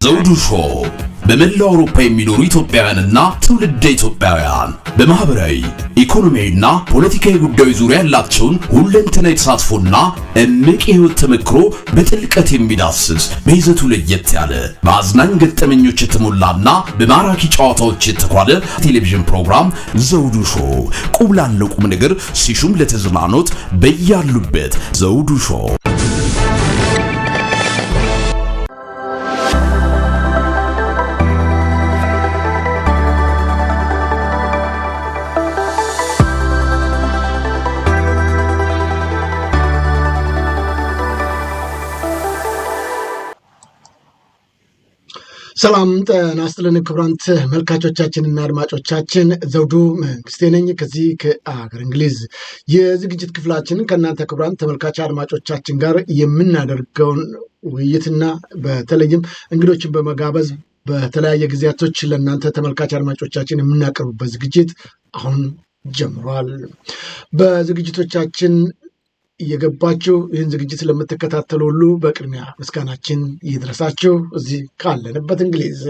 ዘውዱ ሾው በመላው አውሮፓ የሚኖሩ ኢትዮጵያውያንና ትውልደ ኢትዮጵያውያን በማህበራዊ ኢኮኖሚያዊና ፖለቲካዊ ጉዳዮች ዙሪያ ያላቸውን ሁለንተናዊ ተሳትፎና እምቅ የህይወት ተመክሮ በጥልቀት የሚዳስስ በይዘቱ ለየት ያለ በአዝናኝ ገጠመኞች የተሞላና በማራኪ ጨዋታዎች የተኳለ ቴሌቪዥን ፕሮግራም ዘውዱ ሾው ቁም ላለው ቁም ነገር ሲሹም ለተዝናኖት በያሉበት ዘውዱ ሾው። ሰላም ጤና ይስጥልን ክቡራን ተመልካቾቻችንና አድማጮቻችን ዘውዱ መንግስቴ ነኝ ከዚህ ከአገር እንግሊዝ የዝግጅት ክፍላችን ከእናንተ ክቡራን ተመልካች አድማጮቻችን ጋር የምናደርገውን ውይይትና በተለይም እንግዶችን በመጋበዝ በተለያየ ጊዜያቶች ለእናንተ ተመልካች አድማጮቻችን የምናቀርብበት ዝግጅት አሁን ጀምሯል። በዝግጅቶቻችን እየገባችሁ ይህን ዝግጅት ለምትከታተሉ ሁሉ በቅድሚያ ምስጋናችን ይድረሳችሁ። እዚህ ካለንበት እንግሊዝ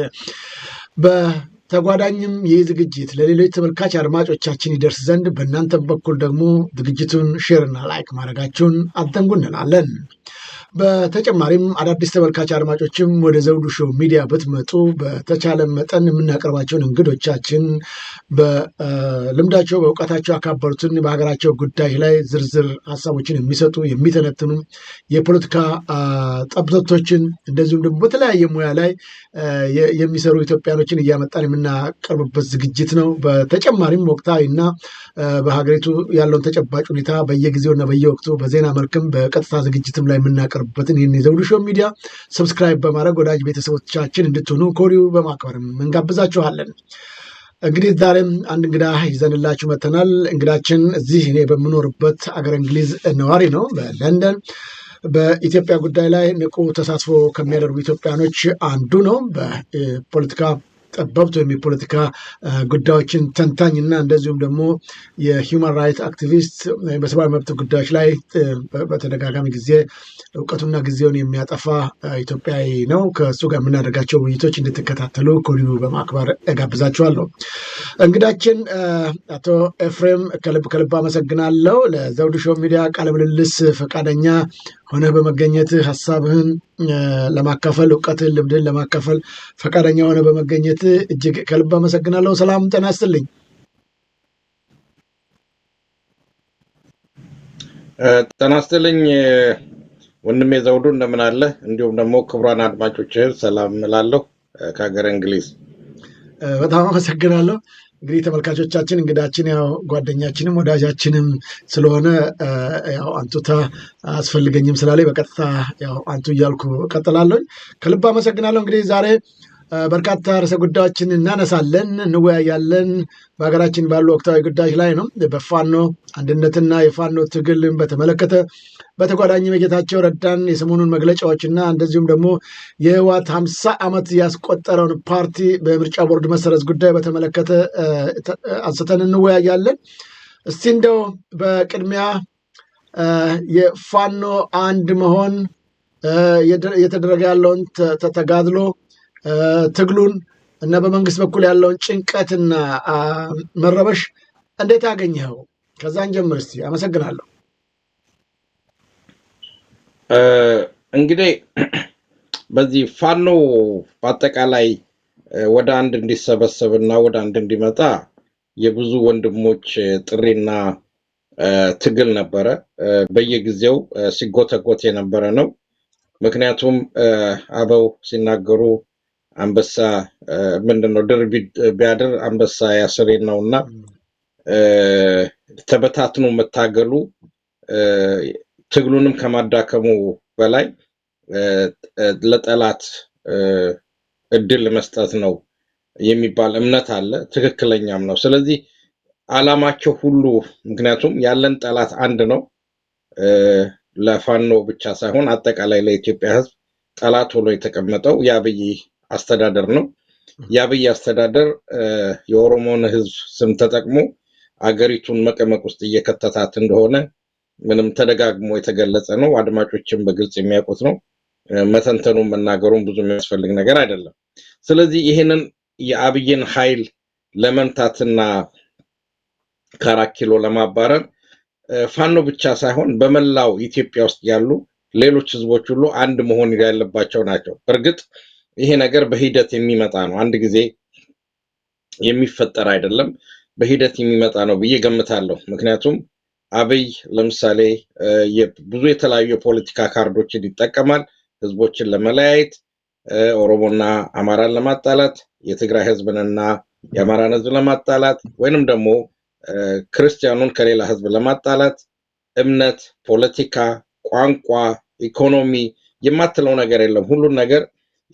በተጓዳኝም ይህ ዝግጅት ለሌሎች ተመልካች አድማጮቻችን ይደርስ ዘንድ በእናንተ በኩል ደግሞ ዝግጅቱን ሼርና ላይክ ማድረጋችሁን አትዘንጉ እንላለን። በተጨማሪም አዳዲስ ተመልካች አድማጮችም ወደ ዘውዱ ሾው ሚዲያ ብትመጡ በተቻለ መጠን የምናቀርባቸውን እንግዶቻችን በልምዳቸው በእውቀታቸው ያካበሩትን በሀገራቸው ጉዳይ ላይ ዝርዝር ሀሳቦችን የሚሰጡ የሚተነትኑ የፖለቲካ ጠብቶችን እንደዚሁም ደግሞ በተለያየ ሙያ ላይ የሚሰሩ ኢትዮጵያኖችን እያመጣን የምናቀርብበት ዝግጅት ነው። በተጨማሪም ወቅታዊና በሀገሪቱ ያለውን ተጨባጭ ሁኔታ በየጊዜውና በየወቅቱ በዜና መልክም በቀጥታ ዝግጅትም ላይ የምናቀርብበትን ይህን የዘውዱ ሾው ሚዲያ ሰብስክራይብ በማድረግ ወዳጅ ቤተሰቦቻችን እንድትሆኑ ከወዲሁ በማክበርም እንጋብዛችኋለን። እንግዲህ ዛሬም አንድ እንግዳ ይዘንላችሁ መጥተናል። እንግዳችን እዚህ እኔ በምኖርበት አገር እንግሊዝ ነዋሪ ነው። በለንደን በኢትዮጵያ ጉዳይ ላይ ንቁ ተሳትፎ ከሚያደርጉ ኢትዮጵያኖች አንዱ ነው። በፖለቲካ ጠበብት ወይም የፖለቲካ ጉዳዮችን ተንታኝና እንደዚሁም ደግሞ የሂውማን ራይት አክቲቪስት በሰብአዊ መብት ጉዳዮች ላይ በተደጋጋሚ ጊዜ እውቀቱና ጊዜውን የሚያጠፋ ኢትዮጵያዊ ነው። ከእሱ ጋር የምናደርጋቸው ውይይቶች እንድትከታተሉ ከወዲሁ በማክበር እጋብዛችኋለሁ። እንግዳችን አቶ ኤፍሬም ከልብ አመሰግናለሁ። ለዘውዱ ሾው ሚዲያ ቃለ ምልልስ ፈቃደኛ ሆነ በመገኘት ሀሳብህን ለማካፈል እውቀትህን ልምድህን ለማካፈል ፈቃደኛ ሆነ በመገኘት እጅግ ከልብ አመሰግናለሁ። ሰላም ጤና ይስጥልኝ። ጤና ይስጥልኝ ወንድሜ ዘውዱ እንደምን አለ? እንዲሁም ደግሞ ክቡራን አድማጮችህ ሰላም እላለሁ ከሀገረ እንግሊዝ። በጣም አመሰግናለሁ። እንግዲህ ተመልካቾቻችን እንግዳችን ያው ጓደኛችንም ወዳጃችንም ስለሆነ ያው አንቱታ አስፈልገኝም ስላለኝ በቀጥታ ያው አንቱ እያልኩ እቀጥላለሁ። ከልብ አመሰግናለሁ። እንግዲህ ዛሬ በርካታ ርዕሰ ጉዳዮችን እናነሳለን፣ እንወያያለን። በሀገራችን ባሉ ወቅታዊ ጉዳዮች ላይ ነው። በፋኖ አንድነትና የፋኖ ትግልን በተመለከተ በተጓዳኝ የጌታቸው ረዳን የሰሞኑን መግለጫዎችና እንደዚሁም ደግሞ የህወሓት 50 ዓመት ያስቆጠረውን ፓርቲ በምርጫ ቦርድ መሰረዝ ጉዳይ በተመለከተ አንስተን እንወያያለን። እስቲ እንደው በቅድሚያ የፋኖ አንድ መሆን እየተደረገ ያለውን ተጋድሎ ትግሉን እና በመንግስት በኩል ያለውን ጭንቀትና መረበሽ እንዴት አገኘኸው? ከዛን ጀምር እስቲ። አመሰግናለሁ። እንግዲህ በዚህ ፋኖ በአጠቃላይ ወደ አንድ እንዲሰበሰብና ወደ አንድ እንዲመጣ የብዙ ወንድሞች ጥሪና ትግል ነበረ። በየጊዜው ሲጎተጎት የነበረ ነው። ምክንያቱም አበው ሲናገሩ አንበሳ ምንድነው ድር ቢያድር አንበሳ ያስሬ ነውና ተበታትኖ መታገሉ ትግሉንም ከማዳከሙ በላይ ለጠላት እድል መስጠት ነው የሚባል እምነት አለ። ትክክለኛም ነው። ስለዚህ ዓላማቸው ሁሉ ምክንያቱም ያለን ጠላት አንድ ነው። ለፋኖ ብቻ ሳይሆን አጠቃላይ ለኢትዮጵያ ሕዝብ ጠላት ሆኖ የተቀመጠው የአብይ አስተዳደር ነው። የአብይ አስተዳደር የኦሮሞን ሕዝብ ስም ተጠቅሞ አገሪቱን መቀመቅ ውስጥ እየከተታት እንደሆነ ምንም ተደጋግሞ የተገለጸ ነው። አድማጮችም በግልጽ የሚያውቁት ነው። መተንተኑን መናገሩን ብዙ የሚያስፈልግ ነገር አይደለም። ስለዚህ ይሄንን የአብይን ኃይል ለመምታትና ከ4 ኪሎ ለማባረር ፋኖ ብቻ ሳይሆን በመላው ኢትዮጵያ ውስጥ ያሉ ሌሎች ህዝቦች ሁሉ አንድ መሆን ያለባቸው ናቸው። በእርግጥ ይሄ ነገር በሂደት የሚመጣ ነው፣ አንድ ጊዜ የሚፈጠር አይደለም፣ በሂደት የሚመጣ ነው ብዬ ገምታለሁ። ምክንያቱም አብይ ለምሳሌ ብዙ የተለያዩ የፖለቲካ ካርዶችን ይጠቀማል፣ ህዝቦችን ለመለያየት፣ ኦሮሞና አማራን ለማጣላት፣ የትግራይ ህዝብንና የአማራን ህዝብ ለማጣላት፣ ወይንም ደግሞ ክርስቲያኑን ከሌላ ህዝብ ለማጣላት፣ እምነት፣ ፖለቲካ፣ ቋንቋ፣ ኢኮኖሚ የማትለው ነገር የለም። ሁሉን ነገር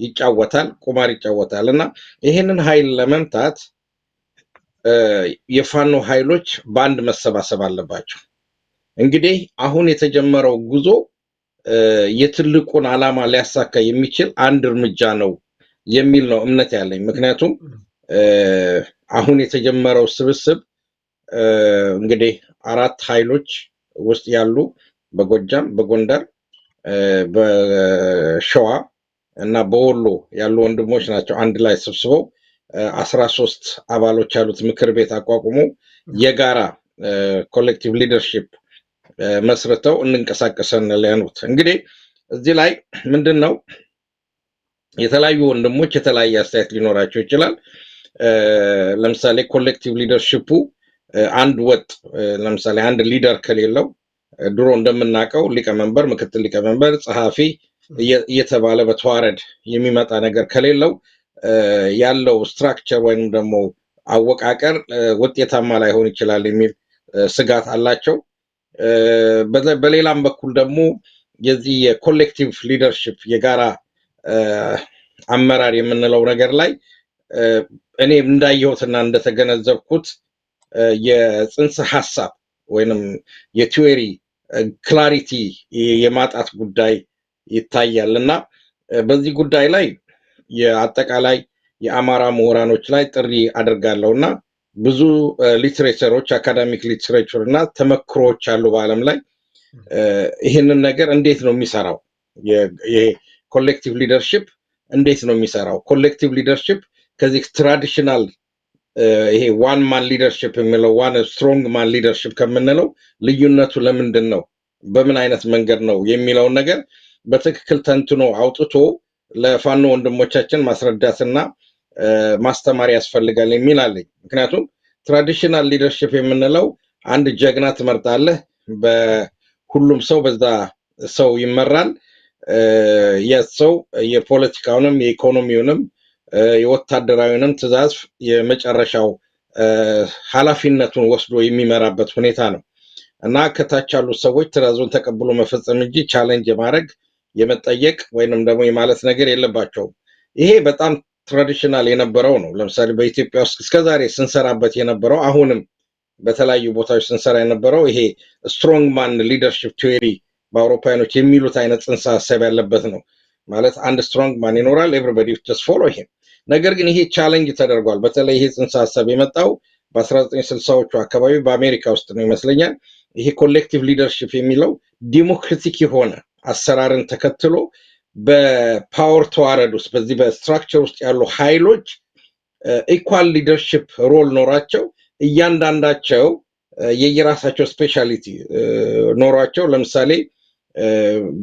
ይጫወታል፣ ቁማር ይጫወታል። እና ይህንን ኃይል ለመምታት የፋኖ ኃይሎች በአንድ መሰባሰብ አለባቸው። እንግዲህ አሁን የተጀመረው ጉዞ የትልቁን ዓላማ ሊያሳካ የሚችል አንድ እርምጃ ነው የሚል ነው እምነት ያለኝ። ምክንያቱም አሁን የተጀመረው ስብስብ እንግዲህ 4 ኃይሎች ውስጥ ያሉ በጎጃም፣ በጎንደር፣ በሸዋ እና በወሎ ያሉ ወንድሞች ናቸው አንድ ላይ ሰብስበው 13 አባሎች ያሉት ምክር ቤት አቋቁሞ የጋራ ኮሌክቲቭ ሊደርሺፕ መስርተው እንንቀሳቀሰን ያሉት። እንግዲህ እዚህ ላይ ምንድነው የተለያዩ ወንድሞች የተለያየ አስተያየት ሊኖራቸው ይችላል። ለምሳሌ ኮሌክቲቭ ሊደርሺፑ አንድ ወጥ ለምሳሌ አንድ ሊደር ከሌለው ድሮ እንደምናውቀው ሊቀመንበር፣ ምክትል ሊቀመንበር፣ ጸሐፊ እየተባለ በተዋረድ የሚመጣ ነገር ከሌለው ያለው ስትራክቸር ወይም ደግሞ አወቃቀር ውጤታማ ላይሆን ይችላል የሚል ስጋት አላቸው። በሌላም በኩል ደግሞ የዚህ የኮሌክቲቭ ሊደርሺፕ የጋራ አመራር የምንለው ነገር ላይ እኔ እንዳየሁትና እንደተገነዘብኩት የጽንሰ ሐሳብ ወይንም የቲዮሪ ክላሪቲ የማጣት ጉዳይ ይታያል እና በዚህ ጉዳይ ላይ የአጠቃላይ የአማራ ምሁራኖች ላይ ጥሪ አድርጋለሁና ብዙ ሊትሬቸሮች አካዳሚክ ሊትሬቸር እና ተመክሮች አሉ በዓለም ላይ ይህንን ነገር እንዴት ነው የሚሰራው፣ የኮሌክቲቭ ሊደርሺፕ እንዴት ነው የሚሰራው፣ ኮሌክቲቭ ሊደርሺፕ ከዚህ ትራዲሽናል ይሄ ዋን ማን ሊደርሺፕ የሚለው ዋን ስትሮንግ ማን ሊደርሺፕ ከምንለው ልዩነቱ ለምንድን ነው፣ በምን አይነት መንገድ ነው የሚለውን ነገር በትክክል ተንትኖ አውጥቶ ለፋኖ ወንድሞቻችን ማስረዳትና ማስተማር ያስፈልጋል የሚል አለኝ። ምክንያቱም ትራዲሽናል ሊደርሺፕ የምንለው አንድ ጀግና ትመርጣለህ፣ በሁሉም ሰው በዛ ሰው ይመራል። የሰው የፖለቲካውንም የኢኮኖሚውንም የወታደራዊንም ትእዛዝ የመጨረሻው ኃላፊነቱን ወስዶ የሚመራበት ሁኔታ ነው እና ከታች ያሉት ሰዎች ትእዛዙን ተቀብሎ መፈጸም እንጂ ቻሌንጅ የማድረግ የመጠየቅ ወይንም ደግሞ የማለት ነገር የለባቸውም። ይሄ በጣም ትራዲሽናል የነበረው ነው። ለምሳሌ በኢትዮጵያ ውስጥ እስከዛሬ ስንሰራበት የነበረው አሁንም በተለያዩ ቦታዎች ስንሰራ የነበረው ይሄ ስትሮንግ ማን ሊደርሺፕ ቲዮሪ በአውሮፓውያኖች የሚሉት አይነት ጽንሰ ሀሳብ ያለበት ነው። ማለት አንድ ስትሮንግ ማን ይኖራል፣ ኤቭሪባዲ ጀስት ፎሎ ሂም። ነገር ግን ይሄ ቻሌንጅ ተደርጓል። በተለይ ይሄ ጽንሰ ሀሳብ የመጣው በ1960ዎቹ አካባቢ በአሜሪካ ውስጥ ነው ይመስለኛል። ይሄ ኮሌክቲቭ ሊደርሺፕ የሚለው ዲሞክራቲክ የሆነ አሰራርን ተከትሎ በፓወር ተዋረድ ውስጥ በዚህ በስትራክቸር ውስጥ ያሉ ኃይሎች ኢኳል ሊደርሺፕ ሮል ኖራቸው እያንዳንዳቸው የየራሳቸው ስፔሻሊቲ ኖሯቸው፣ ለምሳሌ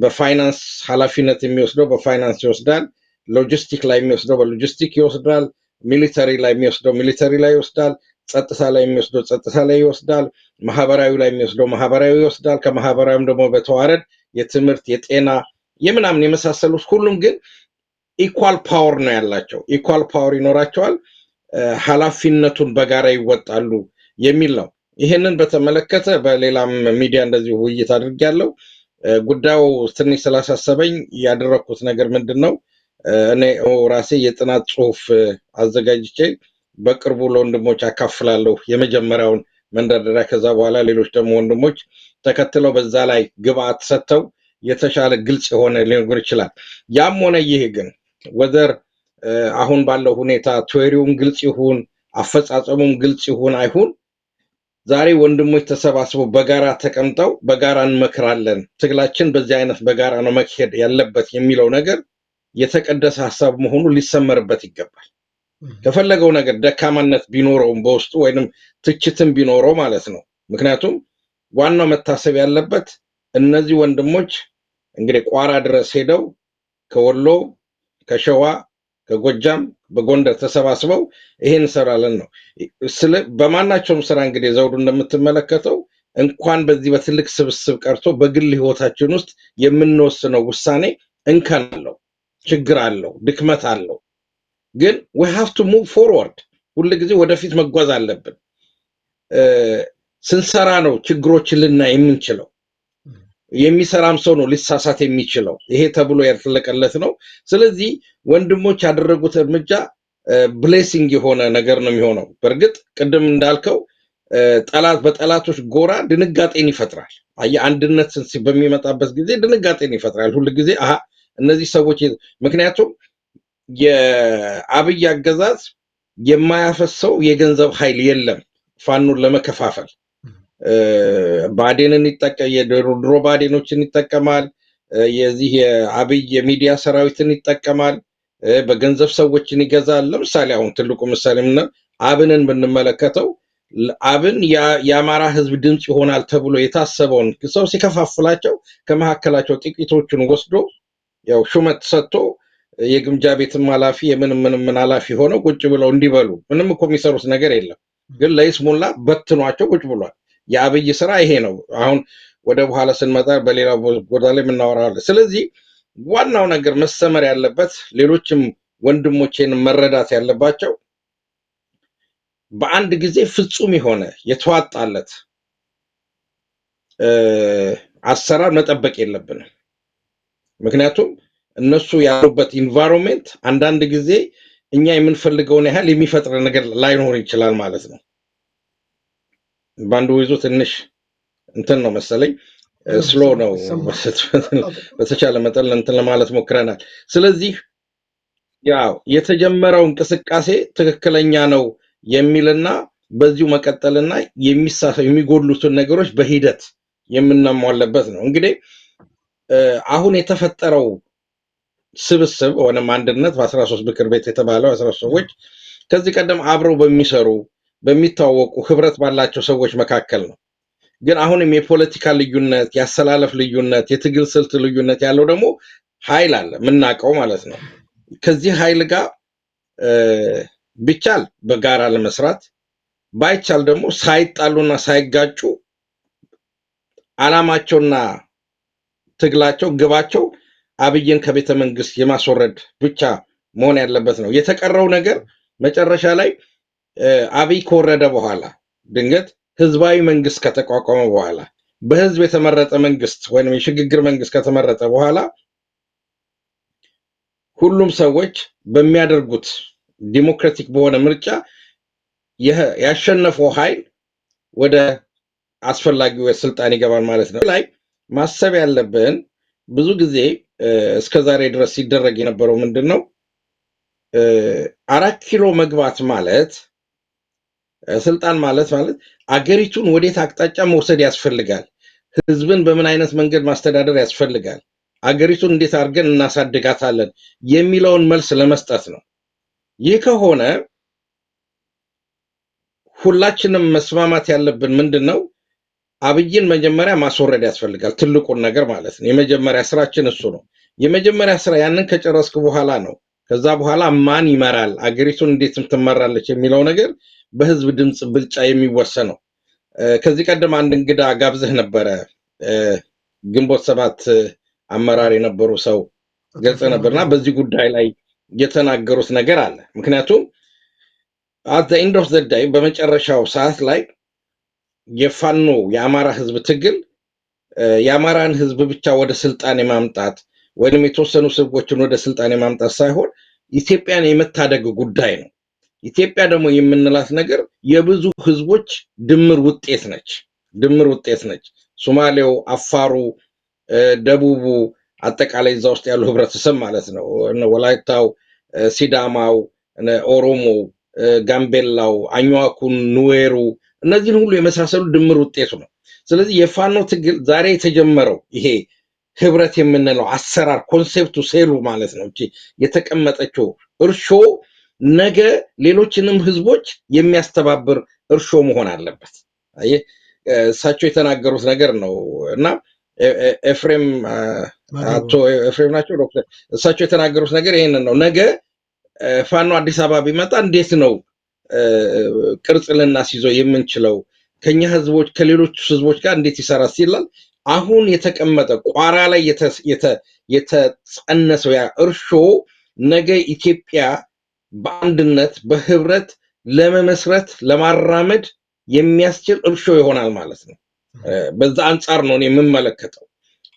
በፋይናንስ ኃላፊነት የሚወስደው በፋይናንስ ይወስዳል፣ ሎጂስቲክ ላይ የሚወስደው በሎጂስቲክ ይወስዳል፣ ሚሊተሪ ላይ የሚወስደው ሚሊተሪ ላይ ይወስዳል፣ ጸጥታ ላይ የሚወስደው ጸጥታ ላይ ይወስዳል፣ ማህበራዊ ላይ የሚወስደው ማህበራዊ ይወስዳል። ከማህበራዊም ደግሞ በተዋረድ የትምህርት፣ የጤና፣ የምናምን የመሳሰሉት ሁሉም ግን ኢኳል ፓወር ነው ያላቸው፣ ኢኳል ፓወር ይኖራቸዋል፣ ኃላፊነቱን በጋራ ይወጣሉ የሚል ነው። ይህንን በተመለከተ በሌላም ሚዲያ እንደዚሁ ውይይት አድርጌያለሁ። ጉዳዩ ትንሽ ስላሳሰበኝ ያደረኩት ነገር ምንድን ነው፣ እኔ ራሴ የጥናት ጽሁፍ አዘጋጅቼ በቅርቡ ለወንድሞች አካፍላለሁ የመጀመሪያውን መንደርደሪያ። ከዛ በኋላ ሌሎች ደግሞ ወንድሞች ተከትለው በዛ ላይ ግብአት ሰጥተው የተሻለ ግልጽ የሆነ ሊኖር ይችላል። ያም ሆነ ይህ ግን ወደር አሁን ባለው ሁኔታ ቲዮሪውም ግልጽ ይሁን አፈጻጸሙም ግልጽ ይሁን አይሁን ዛሬ ወንድሞች ተሰባስበው በጋራ ተቀምጠው በጋራ እንመክራለን፣ ትግላችን በዚህ አይነት በጋራ ነው መካሄድ ያለበት የሚለው ነገር የተቀደሰ ሐሳብ መሆኑ ሊሰመርበት ይገባል። ከፈለገው ነገር ደካማነት ቢኖረውም በውስጡ ወይንም ትችትም ቢኖረው ማለት ነው። ምክንያቱም ዋናው መታሰብ ያለበት እነዚህ ወንድሞች እንግዲህ ቋራ ድረስ ሄደው ከወሎ፣ ከሸዋ፣ ከጎጃም፣ በጎንደር ተሰባስበው ይሄን እንሰራለን ነው። በማናቸውም ስራ እንግዲህ ዘውዱ እንደምትመለከተው እንኳን በዚህ በትልቅ ስብስብ ቀርቶ በግል ህይወታችን ውስጥ የምንወስነው ውሳኔ እንከን አለው፣ ችግር አለው፣ ድክመት አለው። ግን we have to move forward ሁሉ ጊዜ ወደፊት መጓዝ አለብን። ስንሰራ ነው ችግሮችን ልናይ የምንችለው። የሚሰራም ሰው ነው ሊሳሳት የሚችለው። ይሄ ተብሎ ያልተለቀለት ነው። ስለዚህ ወንድሞች ያደረጉት እርምጃ ብሌሲንግ የሆነ ነገር ነው የሚሆነው። በእርግጥ ቅድም እንዳልከው ጠላት በጠላቶች ጎራ ድንጋጤን ይፈጥራል። አንድነት በሚመጣበት ጊዜ ድንጋጤን ይፈጥራል ሁሉ ጊዜ እነዚህ ሰዎች ምክንያቱም የአብይ አገዛዝ የማያፈሰው የገንዘብ ኃይል የለም ፋኖን ለመከፋፈል። ባዴንን የድሮ ባዴኖችን ይጠቀማል። የዚህ የአብይ የሚዲያ ሰራዊትን ይጠቀማል። በገንዘብ ሰዎችን ይገዛል። ለምሳሌ አሁን ትልቁ ምሳሌ ምን አብንን ብንመለከተው አብን የአማራ ህዝብ ድምጽ ይሆናል ተብሎ የታሰበውን ሰው ሲከፋፍላቸው ከመካከላቸው ጥቂቶቹን ወስዶ ያው ሹመት ሰጥቶ የግምጃ ቤትም ኃላፊ የምንም ኃላፊ ሆነው ቁጭ ብለው እንዲበሉ ምንም እኮ የሚሰሩት ነገር የለም። ግን ለይስሙላ በትኗቸው ቁጭ ብሏል። የአብይ ስራ ይሄ ነው። አሁን ወደ በኋላ ስንመጣ በሌላ ቦታ ላይ የምናወራለን። ስለዚህ ዋናው ነገር መሰመር ያለበት ሌሎችም ወንድሞቼን መረዳት ያለባቸው በአንድ ጊዜ ፍጹም የሆነ የተዋጣለት አሰራር መጠበቅ የለብንም። ምክንያቱም እነሱ ያሉበት ኢንቫይሮንመንት አንዳንድ ጊዜ እኛ የምንፈልገውን ያህል የሚፈጥር ነገር ላይኖር ይችላል ማለት ነው። ባንዱ ይዞ ትንሽ እንትን ነው መሰለኝ ስሎ ነው። በተቻለ መጠን እንትን ለማለት ሞክረናል። ስለዚህ ያው የተጀመረው እንቅስቃሴ ትክክለኛ ነው የሚልና በዚሁ መቀጠልና የሚጎድሉትን ነገሮች በሂደት የምናሟለበት ነው። እንግዲህ አሁን የተፈጠረው ስብስብ ወይም አንድነት በ13 ምክር ቤት የተባለው 13 ሰዎች ከዚህ ቀደም አብረው በሚሰሩ በሚታወቁ ህብረት ባላቸው ሰዎች መካከል ነው። ግን አሁንም የፖለቲካ ልዩነት፣ ያሰላለፍ ልዩነት፣ የትግል ስልት ልዩነት ያለው ደግሞ ኃይል አለ ምናቀው ማለት ነው። ከዚህ ኃይል ጋር ቢቻል በጋራ ለመስራት ባይቻል ደግሞ ሳይጣሉና ሳይጋጩ አላማቸውና ትግላቸው ግባቸው አብይን ከቤተ መንግስት የማስወረድ ብቻ መሆን ያለበት ነው። የተቀረው ነገር መጨረሻ ላይ አብይ ከወረደ በኋላ ድንገት ህዝባዊ መንግስት ከተቋቋመ በኋላ በህዝብ የተመረጠ መንግስት ወይም የሽግግር መንግስት ከተመረጠ በኋላ ሁሉም ሰዎች በሚያደርጉት ዲሞክራቲክ በሆነ ምርጫ ያሸነፈው ኃይል ወደ አስፈላጊው ስልጣን ይገባል ማለት ነው። ላይ ማሰብ ያለብን ብዙ ጊዜ እስከዛሬ ድረስ ሲደረግ የነበረው ምንድነው 4 ኪሎ መግባት ማለት ስልጣን ማለት አገሪቱን ወዴት አቅጣጫ መውሰድ ያስፈልጋል፣ ህዝብን በምን አይነት መንገድ ማስተዳደር ያስፈልጋል፣ አገሪቱን እንዴት አድርገን እናሳድጋታለን የሚለውን መልስ ለመስጠት ነው። ይህ ከሆነ ሁላችንም መስማማት ያለብን ምንድነው አብይን መጀመሪያ ማስወረድ ያስፈልጋል። ትልቁን ነገር ማለት ነው። የመጀመሪያ ስራችን እሱ ነው። የመጀመሪያ ስራ ያንን ከጨረስኩ በኋላ ነው ከዛ በኋላ ማን ይመራል አገሪቱን እንዴት ትመራለች የሚለው ነገር በህዝብ ድምጽ ብልጫ የሚወሰነው። ከዚህ ቀደም አንድ እንግዳ ጋብዘህ ነበረ። ግንቦት 7 አመራር የነበሩ ሰው ገልጸ ነበርና በዚህ ጉዳይ ላይ የተናገሩት ነገር አለ። ምክንያቱም at the end of the day በመጨረሻው ሰዓት ላይ የፋኖ የአማራ ህዝብ ትግል የአማራን ህዝብ ብቻ ወደ ስልጣን የማምጣት ወይንም የተወሰኑ ሰዎችን ወደ ስልጣን የማምጣት ሳይሆን ኢትዮጵያን የመታደግ ጉዳይ ነው። ኢትዮጵያ ደግሞ የምንላት ነገር የብዙ ህዝቦች ድምር ውጤት ነች። ሶማሌው፣ አፋሩ፣ ደቡቡ አጠቃላይ እዛ ውስጥ ያሉ ህብረተሰብ ማለት ነው። ወላይታው፣ ሲዳማው፣ ኦሮሞ፣ ጋምቤላው፣ አኝዋኩ፣ ኑዌሩ፣ እነዚህን ሁሉ የመሳሰሉ ድምር ውጤቱ ነው። ስለዚህ የፋኖ ትግል ዛሬ የተጀመረው ይሄ ህብረት የምንለው አሰራር ኮንሴፕቱ ሴሉ ማለት ነው እንጂ የተቀመጠችው እርሾ ነገ ሌሎችንም ህዝቦች የሚያስተባብር እርሾ መሆን አለበት። እሳቸው የተናገሩት ነገር ነው እና ኤፍሬም አቶ ኤፍሬም ናቸው ዶክተር እሳቸው የተናገሩት ነገር ይሄንን ነው። ነገ ፋኖ አዲስ አበባ ቢመጣ እንዴት ነው ቅርጽ ልናስይዘው የምንችለው? ከኛ ህዝቦች ከሌሎች ህዝቦች ጋር እንዴት ይሰራል ሲላል አሁን የተቀመጠ ቋራ ላይ የተጸነሰው ያ እርሾ ነገ ኢትዮጵያ በአንድነት በህብረት ለመመስረት ለማራመድ የሚያስችል እርሾ ይሆናል ማለት ነው። በዛ አንጻር ነው የምመለከተው።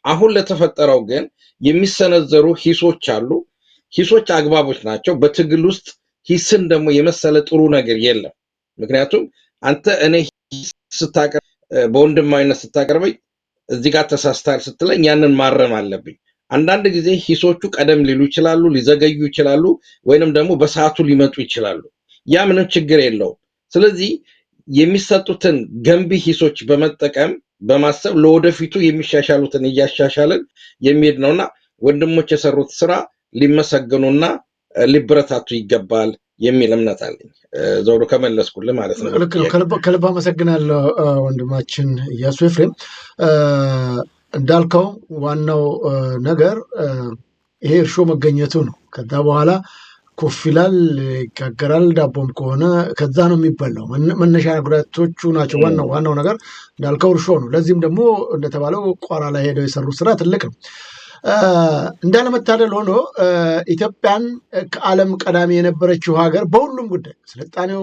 አሁን ለተፈጠረው ግን የሚሰነዘሩ ሂሶች አሉ። ሂሶች አግባቦች ናቸው። በትግል ውስጥ ሂስን ደግሞ የመሰለ ጥሩ ነገር የለም። ምክንያቱም አንተ እኔ ስታቀርብ በወንድማዊነት ስታቀርበኝ እዚህ ጋር ተሳስተሃል ስትለኝ ያንን ማረም አለብኝ። አንዳንድ ጊዜ ሂሶቹ ቀደም ሊሉ ይችላሉ፣ ሊዘገዩ ይችላሉ፣ ወይንም ደግሞ በሰዓቱ ሊመጡ ይችላሉ። ያ ምንም ችግር የለውም። ስለዚህ የሚሰጡትን ገንቢ ሂሶች በመጠቀም በማሰብ ለወደፊቱ የሚሻሻሉትን እያሻሻልን የሚሄድ ነውና ወንድሞች የሰሩት ስራ ሊመሰገኑና ሊበረታቱ ይገባል የሚል እምነት አለኝ። ዘውዱ ከመለስኩልህ ማለት ነው። ልክ ነው። ከልብ አመሰግናለሁ ወንድማችን ኢያሱ ኤፍሬም። እንዳልከው ዋናው ነገር ይሄ እርሾ መገኘቱ ነው። ከዛ በኋላ ኮፍ ይላል፣ ይጋገራል። ዳቦም ከሆነ ከዛ ነው የሚበላው። መነሻ ጉዳቶቹ ናቸው። ዋናው ነገር እንዳልከው እርሾ ነው። ለዚህም ደግሞ እንደተባለው ቋራ ላይ ሄደው የሰሩት ስራ ትልቅ ነው። እንዳለመታደል ሆኖ ኢትዮጵያን ከዓለም ቀዳሚ የነበረችው ሀገር በሁሉም ጉዳይ ስልጣኔው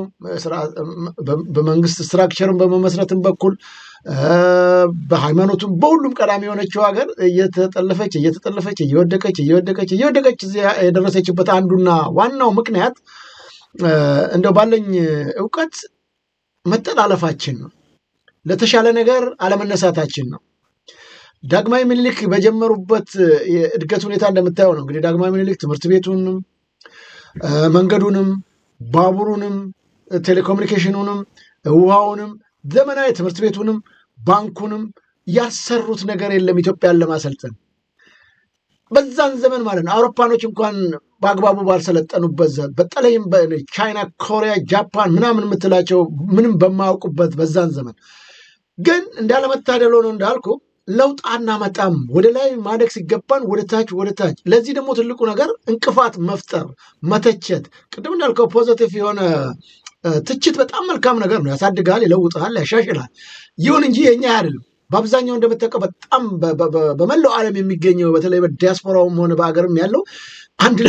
በመንግስት ስትራክቸርን በመመስረትም በኩል በሃይማኖቱም በሁሉም ቀዳሚ የሆነችው ሀገር እየተጠለፈች እየወደቀች የደረሰችበት አንዱና ዋናው ምክንያት እንደው ባለኝ እውቀት መጠላለፋችን ነው። ለተሻለ ነገር አለመነሳታችን ነው። ዳግማዊ ምኒልክ በጀመሩበት የእድገት ሁኔታ እንደምታየው ነው። እንግዲህ ዳግማዊ ምኒልክ ትምህርት ቤቱንም፣ መንገዱንም፣ ባቡሩንም፣ ቴሌኮሙኒኬሽኑንም፣ ውሃውንም፣ ዘመናዊ ትምህርት ቤቱንም፣ ባንኩንም ያሰሩት ነገር የለም ኢትዮጵያን ለማሰልጠን በዛን ዘመን ማለት ነው። አውሮፓኖች እንኳን በአግባቡ ባልሰለጠኑበት በተለይም ቻይና፣ ኮሪያ፣ ጃፓን ምናምን የምትላቸው ምንም በማያውቁበት በዛን ዘመን ግን እንዳለመታደል ሆኖ እንዳልኩ ለውጥ አናመጣም። ወደ ላይ ማደግ ሲገባን ወደ ታች። ለዚህ ደግሞ ትልቁ ነገር እንቅፋት መፍጠር፣ መተቸት። ቅድም እንዳልከው ፖዘቲቭ የሆነ ትችት በጣም መልካም ነገር ነው። ያሳድጋል፣ ይለውጣል፣ ያሻሽላል። ይሁን እንጂ የኛ አይደለም። በአብዛኛው እንደምታውቀው በጣም በመላው ዓለም የሚገኘው በተለይ በዲያስፖራውም ሆነ በአገርም ያለው አንድ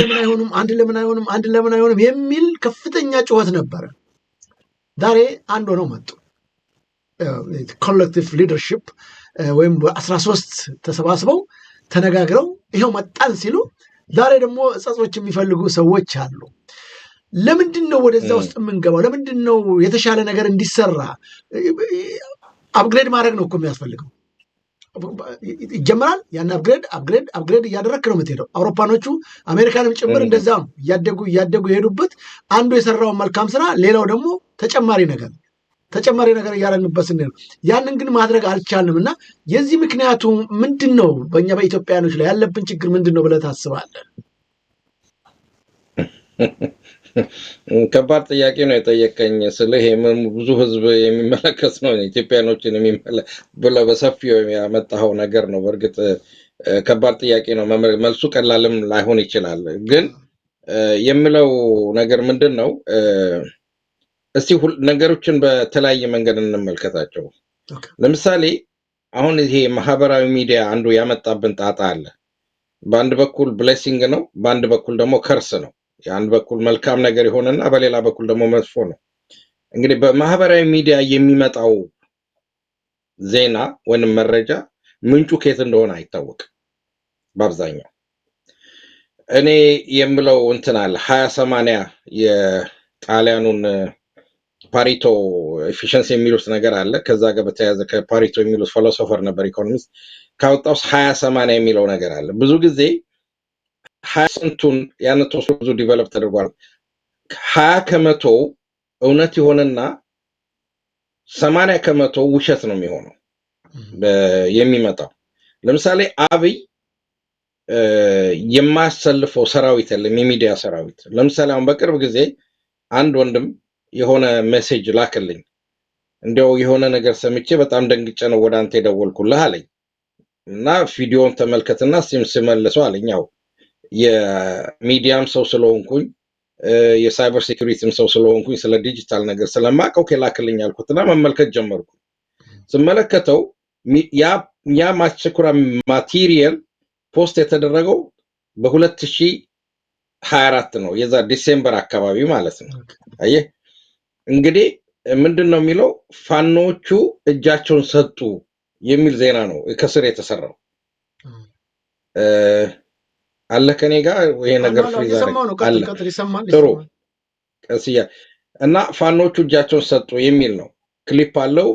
ለምን አይሆንም የሚል ከፍተኛ ጩኸት ነበረ። ዛሬ አንድ ሆነው መጡ። ኮሌክቲቭ ሊደርሺፕ ወይም 13 ተሰባስበው ተነጋግረው ይኸው መጣን ሲሉ ዛሬ ደግሞ እጸጾች የሚፈልጉ ሰዎች አሉ። ለምንድን ነው ወደዛ ውስጥ የምንገባው? ለምንድን ነው የተሻለ ነገር እንዲሰራ አፕግሬድ ማድረግ ነው እኮ የሚያስፈልገው። ይጀምራል። ያን አፕግሬድ እያደረክ ነው የምትሄደው። አውሮፓኖቹ አሜሪካንም ጭምር እንደዛ ነው እያደጉ የሄዱበት። አንዱ የሰራውን መልካም ስራ ሌላው ደግሞ ተጨማሪ ነገር እያደረግንበት ስንል ያንን ግን ማድረግ አልቻልንም። እና የዚህ ምክንያቱ ምንድን ነው? በእኛ በኢትዮጵያኖች ላይ ያለብን ችግር ምንድን ነው ብለህ ታስባለህ? ከባድ ጥያቄ ነው የጠየቀኝ። ይሄ ብዙ ህዝብ የሚመለከት ነው፣ ኢትዮጵያኖችን ብለህ በሰፊው ያመጣኸው ነገር ነው። በእርግጥ ከባድ ጥያቄ ነው። መልሱ ቀላልም ላይሆን ይችላል። ግን የምለው ነገር ምንድን ነው? እስቲ ነገሮችን በተለያየ መንገድ እንመልከታቸው። ለምሳሌ አሁን ይሄ ማህበራዊ ሚዲያ አንዱ ያመጣብን ጣጣ አለ። በአንድ በኩል ብሌሲንግ ነው፣ በአንድ በኩል ደግሞ ከርስ ነው። የአንድ በኩል መልካም ነገር የሆነና በሌላ በኩል ደግሞ መጥፎ ነው። እንግዲህ በማህበራዊ ሚዲያ የሚመጣው ዜና ወይንም መረጃ ምንጩ ከየት እንደሆነ አይታወቅም። በአብዛኛው እኔ የምለው እንትን አለ 20/80 የጣሊያኑን ፓሪቶ ኤፊሽንሲ የሚሉት ነገር አለ። ከዛ ጋር በተያያዘ ከፓሪቶ የሚሉት ፊሎሶፈር ነበር፣ ኢኮኖሚስት ካወጣው 20/80 የሚለው ነገር አለ። ብዙ ጊዜ 20% ያን ተወስዶ ብዙ ዲቨሎፕ ተደርጓል። 20% እውነት የሆነና 80% ውሸት ነው የሚሆነው የሚመጣው። ለምሳሌ አብይ የማያሰልፈው ሰራዊት የለም፣ የሚዲያ ሰራዊት። ለምሳሌ አሁን በቅርብ ጊዜ አንድ ወንድም የሆነ ሜሴጅ ላክልኝ። እንዲያው የሆነ ነገር ሰምቼ በጣም ደንግጬ ነው ወደ አንተ የደወልኩልህ አለኝ እና ቪዲዮን ተመልከትና ስመልሰው አለኝ። ያው የሚዲያም ሰው ስለሆንኩኝ የሳይበር ሴኩሪቲም ሰው ስለሆንኩኝ ስለ ዲጂታል ነገር ስለማውቀው ከላክልኝ አልኩትና መመልከት ጀመርኩ። ስመለከተው ያ ማስቸኩራ ማቴሪያል ፖስት የተደረገው በ2024 ነው፣ የዛ ዲሴምበር አካባቢ ማለት ነው። አየህ እንግዲህ ምንድነው የሚለው ፋኖቹ እጃቸውን ሰጡ የሚል ዜና ነው ከስር የተሰራው። አለ ከኔ ጋር ይሄ ነገር ፍሪዝ አለ። ጥሩ ቀስያ እና ፋኖቹ እጃቸውን ሰጡ የሚል ነው። ክሊፕ አለው።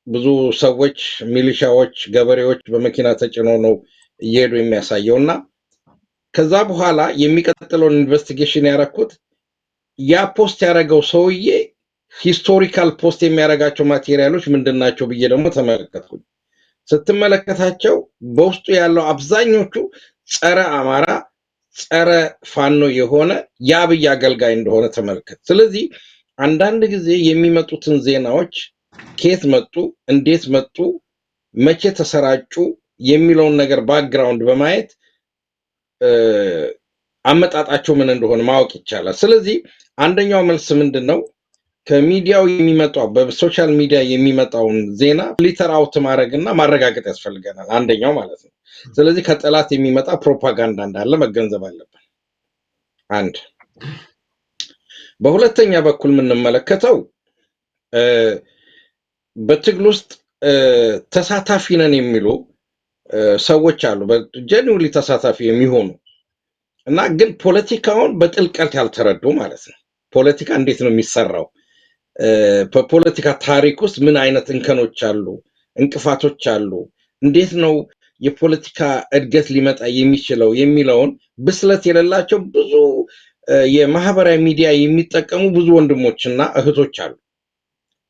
ብዙ ሰዎች፣ ሚሊሻዎች፣ ገበሬዎች በመኪና ተጭነው ነው እየሄዱ የሚያሳየውና ከዛ በኋላ የሚቀጥለውን ኢንቨስቲጌሽን ያደረኩት ያ ፖስት ያደረገው ሰውዬ ሂስቶሪካል ፖስት የሚያደርጋቸው ማቴሪያሎች ምንድናቸው ብዬ ደግሞ ተመለከትኩኝ። ስትመለከታቸው በውስጡ ያለው አብዛኞቹ ጸረ አማራ፣ ጸረ ፋኖ የሆነ የአብይ አገልጋይ እንደሆነ ተመልከት። ስለዚህ አንዳንድ ጊዜ የሚመጡትን ዜናዎች ከየት መጡ፣ እንዴት መጡ፣ መቼ ተሰራጩ የሚለውን ነገር ባክግራውንድ በማየት አመጣጣቸው ምን እንደሆነ ማወቅ ይቻላል። ስለዚህ አንደኛው መልስ ምንድነው? ከሚዲያው የሚመጣው በሶሻል ሚዲያ የሚመጣውን ዜና ፊልተር አውት ማድረግና ማረጋገጥ ያስፈልገናል። አንደኛው ማለት ነው። ስለዚህ ከጠላት የሚመጣ ፕሮፓጋንዳ እንዳለ መገንዘብ አለብን። አንድ በሁለተኛ በኩል የምንመለከተው በትግል ውስጥ ተሳታፊ ነን የሚሉ ሰዎች አሉ፣ በጀኒውሊ ተሳታፊ የሚሆኑ እና ግን ፖለቲካውን በጥልቀት ያልተረዱ ማለት ነው። ፖለቲካ እንዴት ነው የሚሰራው? በፖለቲካ ታሪክ ውስጥ ምን አይነት እንከኖች አሉ፣ እንቅፋቶች አሉ፣ እንዴት ነው የፖለቲካ እድገት ሊመጣ የሚችለው የሚለውን ብስለት የሌላቸው ብዙ የማህበራዊ ሚዲያ የሚጠቀሙ ብዙ ወንድሞችና እህቶች አሉ።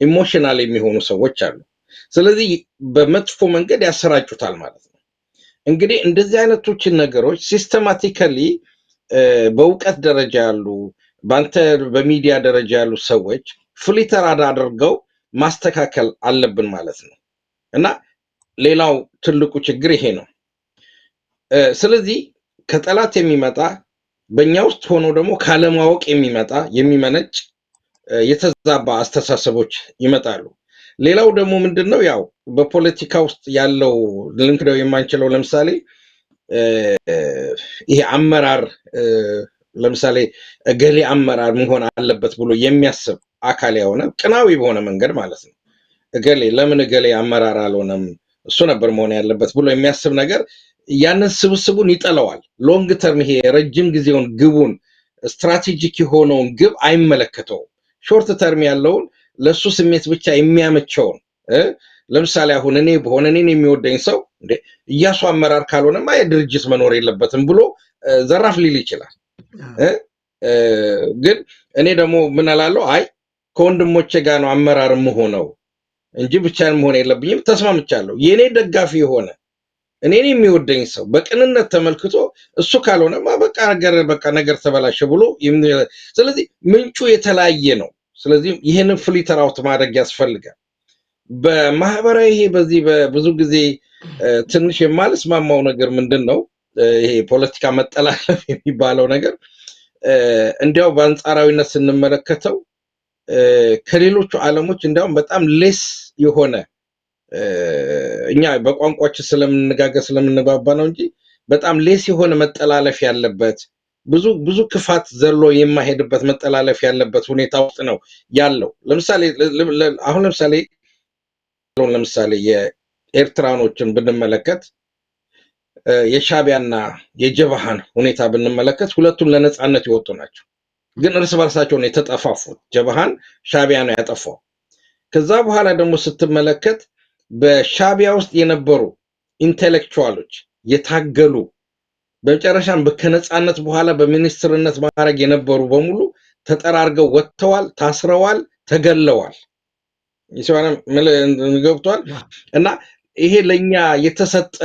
ኢሞሽናል የሚሆኑ ሰዎች አሉ። ስለዚህ በመጥፎ መንገድ ያሰራጩታል ማለት ነው። እንግዲህ እንደዚህ አይነቶችን ነገሮች ሲስተማቲካሊ በእውቀት ደረጃ ያሉ በአንተ በሚዲያ ደረጃ ያሉ ሰዎች ፍሊተር አድርገው ማስተካከል አለብን ማለት ነው እና ሌላው ትልቁ ችግር ይሄ ነው። ስለዚህ ከጠላት የሚመጣ በእኛ ውስጥ ሆኖ ደግሞ ካለማወቅ የሚመነጭ የተዛባ አስተሳሰቦች ይመጣሉ። ሌላው ደግሞ ምንድነው ያው በፖለቲካ ውስጥ ያለው ልንክደው የማንችለው ለምሳሌ ይሄ አመራር ለምሳሌ እገሌ አመራር መሆን አለበት ብሎ የሚያስብ አካል የሆነ ቅናዊ በሆነ መንገድ ማለት ነው። ለምን እገሌ አመራር አልሆነም እሱ ነበር መሆን ያለበት ብሎ የሚያስብ ነገር ያንን ስብስቡን ይጠለዋል። ሎንግ ተርም ይሄ ረጅም ጊዜውን ግቡን ስትራቴጂክ የሆነውን ግብ አይመለከተውም። ሾርት ተርም ያለውን ለሱ ስሜት ብቻ የሚያመቸውን ለምሳሌ አሁን እኔ በሆነ እኔን የሚወደኝ ሰው እንዴ እያሱ አመራር ካልሆነማ የድርጅት መኖር የለበትም ብሎ ዘራፍ ሊል ይችላል። ግን እኔ ደግሞ ምን አላለሁ? አይ ከወንድሞቼ ጋር ነው አመራር የምሆነው እንጂ ብቻዬን መሆን የለብኝም፣ ተስማምቻለሁ። የኔ ደጋፊ የሆነ እኔን የሚወደኝ ሰው በቅንነት ተመልክቶ እሱ ካልሆነማ በቃ ነገር ተበላሸ ብሎ ስለዚህ ምንጩ የተለያየ ነው። ስለዚህ ይሄንን ፍሊተር አውት ማድረግ ያስፈልጋል። በማህበራዊ ይሄ በዚህ በብዙ ጊዜ ትንሽ የማልስማማው ነገር ምንድነው? ይሄ ፖለቲካ መጠላለፍ የሚባለው ነገር እንዲያው በአንጻራዊነት ስንመለከተው ከሌሎቹ ዓለሞች እንዲያውም በጣም ሌስ የሆነ እኛ በቋንቋችን ስለምንነጋገር ስለምንባባ ነው እንጂ በጣም ሌስ የሆነ መጠላለፍ ያለበት ብዙ ክፋት ዘሎ የማይሄድበት መጠላለፍ ያለበት ሁኔታ ውስጥ ነው ያለው። ለምሳሌ የኤርትራኖችን ብንመለከት የሻቢያና የጀብሃን ሁኔታ ብንመለከት ሁለቱም ለነጻነት የወጡ ናቸው። ግን እርስ በርሳቸው ነው የተጠፋፉት። ጀብሃን ሻቢያ ነው ያጠፋው። ከዛ በኋላ ደግሞ ስትመለከት በሻቢያ ውስጥ የነበሩ ኢንቴሌክቹዋሎች የታገሉ በመጨረሻም ከነጻነት በኋላ በሚኒስትርነት ማዕረግ የነበሩ በሙሉ ተጠራርገው ወጥተዋል፣ ታስረዋል፣ ተገለዋል። ይሰዋና ገብቷል እና ይሄ ለኛ የተሰጠ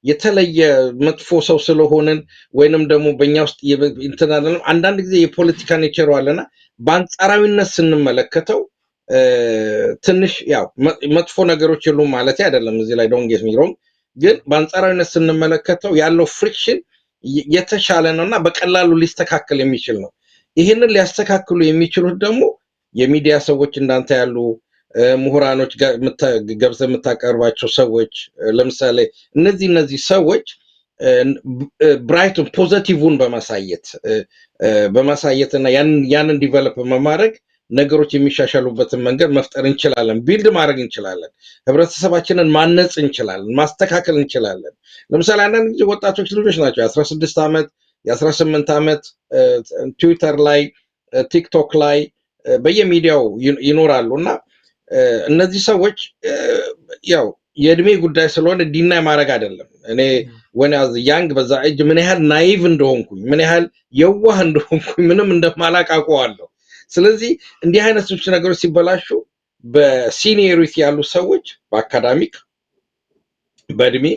የተለየ መጥፎ ሰው ስለሆነን ወይንም ደግሞ በእኛ ውስጥ እንተናለን አንዳንድ ጊዜ የፖለቲካ ኔቸር አለና በአንጻራዊነት ስንመለከተው ትንሽ ያው መጥፎ ነገሮች የሉም ማለት አይደለም እዚህ ላይ ዶንት ጌት ሚ ሮንግ ግን በአንጻራዊነት ስንመለከተው ያለው ፍሪክሽን የተሻለ ነውና በቀላሉ ሊስተካከል የሚችል ነው ይሄንን ሊያስተካክሉ የሚችሉት ደግሞ የሚዲያ ሰዎች እንዳንተ ያሉ ምሁራኖች ገብዘ የምታቀርባቸው ሰዎች ለምሳሌ እነዚህ ሰዎች ብራይት ፖዚቲቭን በማሳየትና ያንን ዲቨሎፕ በማድረግ ነገሮች የሚሻሻሉበትን መንገድ መፍጠር እንችላለን ቢልድ ማድረግ እንችላለን ህብረተሰባችንን ማነጽ እንችላለን ማስተካከል እንችላለን ለምሳሌ አንዳንድ ጊዜ ወጣቶች ልጆች ናቸው 16 ዓመት የ18 ዓመት ትዊተር ላይ ቲክቶክ ላይ በየሚዲያው ይኖራሉና እነዚህ ሰዎች ያው የእድሜ ጉዳይ ስለሆነ ዲናይ ማድረግ አይደለም እኔ when I was young በዛ እጅ ምን ያህል ናይቭ እንደሆንኩኝ ምን ያህል የዋህ እንደሆንኩኝ ምንም እንደማላቅ አውቀዋለሁ ስለዚህ እንዲህ አይነት ነገሮች ሲበላሹ በሲኒየሪቲ ያሉ ሰዎች በአካዳሚክ በእድሜ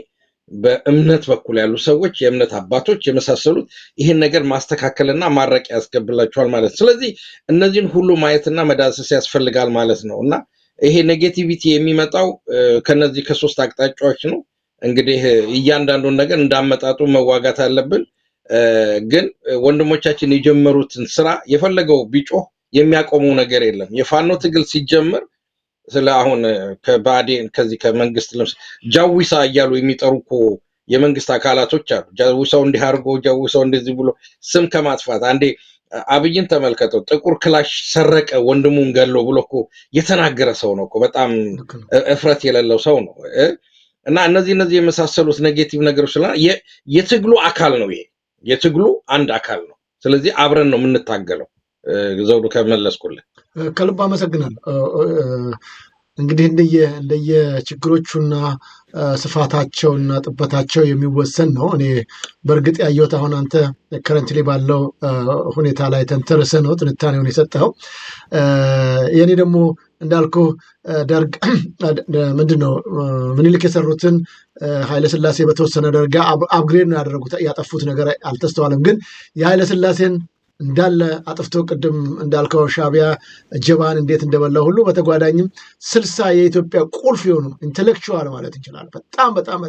በእምነት በኩል ያሉ ሰዎች የእምነት አባቶች የመሳሰሉት ይሄን ነገር ማስተካከልና ማረቅ ያስገብላቸዋል ማለት ስለዚህ እነዚህን ሁሉ ማየትና መዳሰስ ያስፈልጋል ማለት ነውና ይሄ ኔጌቲቪቲ የሚመጣው ከነዚህ ከሶስት አቅጣጫዎች ነው እንግዲህ እያንዳንዱን ነገር እንዳመጣጡ መዋጋት አለብን ግን ወንድሞቻችን የጀመሩትን ስራ የፈለገው ቢጮህ የሚያቆመው ነገር የለም የፋኖ ትግል ሲጀምር ስለ አሁን ከባዴን ከዚህ ከመንግስት ጃዊሳ እያሉ የሚጠሩኮ የመንግስት አካላቶች አሉ ጃዊሳው እንዲያርጎ ጃዊሳው እንደዚህ ብሎ ስም ከማጥፋት አንዴ አብይን ተመልከተው ጥቁር ክላሽ ሰረቀ ወንድሙን ገሎ ብሎኮ የተናገረ ሰው ነውኮ በጣም እፍረት የሌለው ሰው ነው እና እነዚህ የመሳሰሉት ኔጌቲቭ ነገሮች ስለሆነ የትግሉ አካል ነው ይሄ የትግሉ አንድ አካል ነው ስለዚህ አብረን ነው የምንታገለው ዘውዱ ከመለስኩልህ ከልብ አመሰግናለሁ እንግዲህ እንደየ ችግሮቹና ስፋታቸውና ጥበታቸው የሚወሰን ነው እኔ በርግጥ ያየሁት አሁን አንተ ከረንትሊ ባለው ሁኔታ ላይ ተንተርሰ ነው ትንታኔውን የሰጠው የኔ ደግሞ እንዳልኩ ደርግ ምንድነው ምኒልክ የሰሩትን ኃይለ ሥላሴ በተወሰነ ደረጃ አፕግሬድ ነው ያደረጉት ያጠፉት ነገር አልተስተዋለም ግን የኃይለ ሥላሴን እንዳለ አጥፍቶ ቅድም እንዳልከው ሻቢያ ጀባን እንዴት እንደበላው ሁሉ በተጓዳኝም 60 የኢትዮጵያ ቁልፍ የሆኑ ኢንተሌክቹዋል ማለት እንችላለን በጣም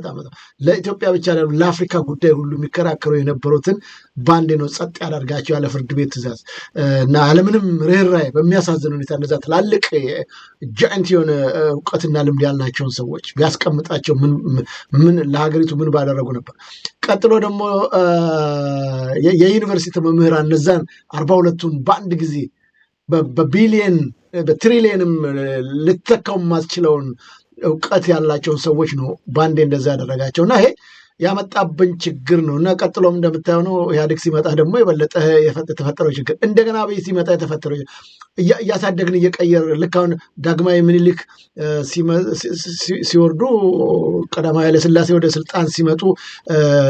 ለኢትዮጵያ ብቻ አይደለም ለአፍሪካ ጉዳይ ሁሉ የሚከራከሩ የነበሩትን ባንዴ ነው ጸጥ ያደርጋቸው ያለ ፍርድ ቤት ትእዛዝ እና ዓለምንም ርህራሄ በሚያሳዝን ሁኔታ እንደዛ ትላልቅ ጃይንት የሆነ ዕውቀትና ልምድ ያላቸውን ሰዎች ቢያስቀምጣቸው ምን ለሀገሪቱ ምን ባደረጉ ነበር ቀጥሎ ደግሞ የዩኒቨርሲቲ መምህራን እነዛን 42ቱን በአንድ ጊዜ በቢሊየን በትሪሊየንም ልተካው ማስችለውን ዕውቀት ያላቸውን ሰዎች ነው ባንዴ እንደዛ ያደረጋቸውና ይሄ ያመጣብን ችግር ነውና ቀጥሎም እንደምታየው ነው ኢህአዴግ ሲመጣ ደግሞ የበለጠ የተፈጠረው ችግር እንደገና በይ ሲመጣ የተፈጠረው እያሳደግን እየቀየር ልክ አሁን ዳግማዊ ምኒልክ ሲወርዱ ቀዳማዊ ኃይለ ሥላሴ ወደ ስልጣን ሲመጡ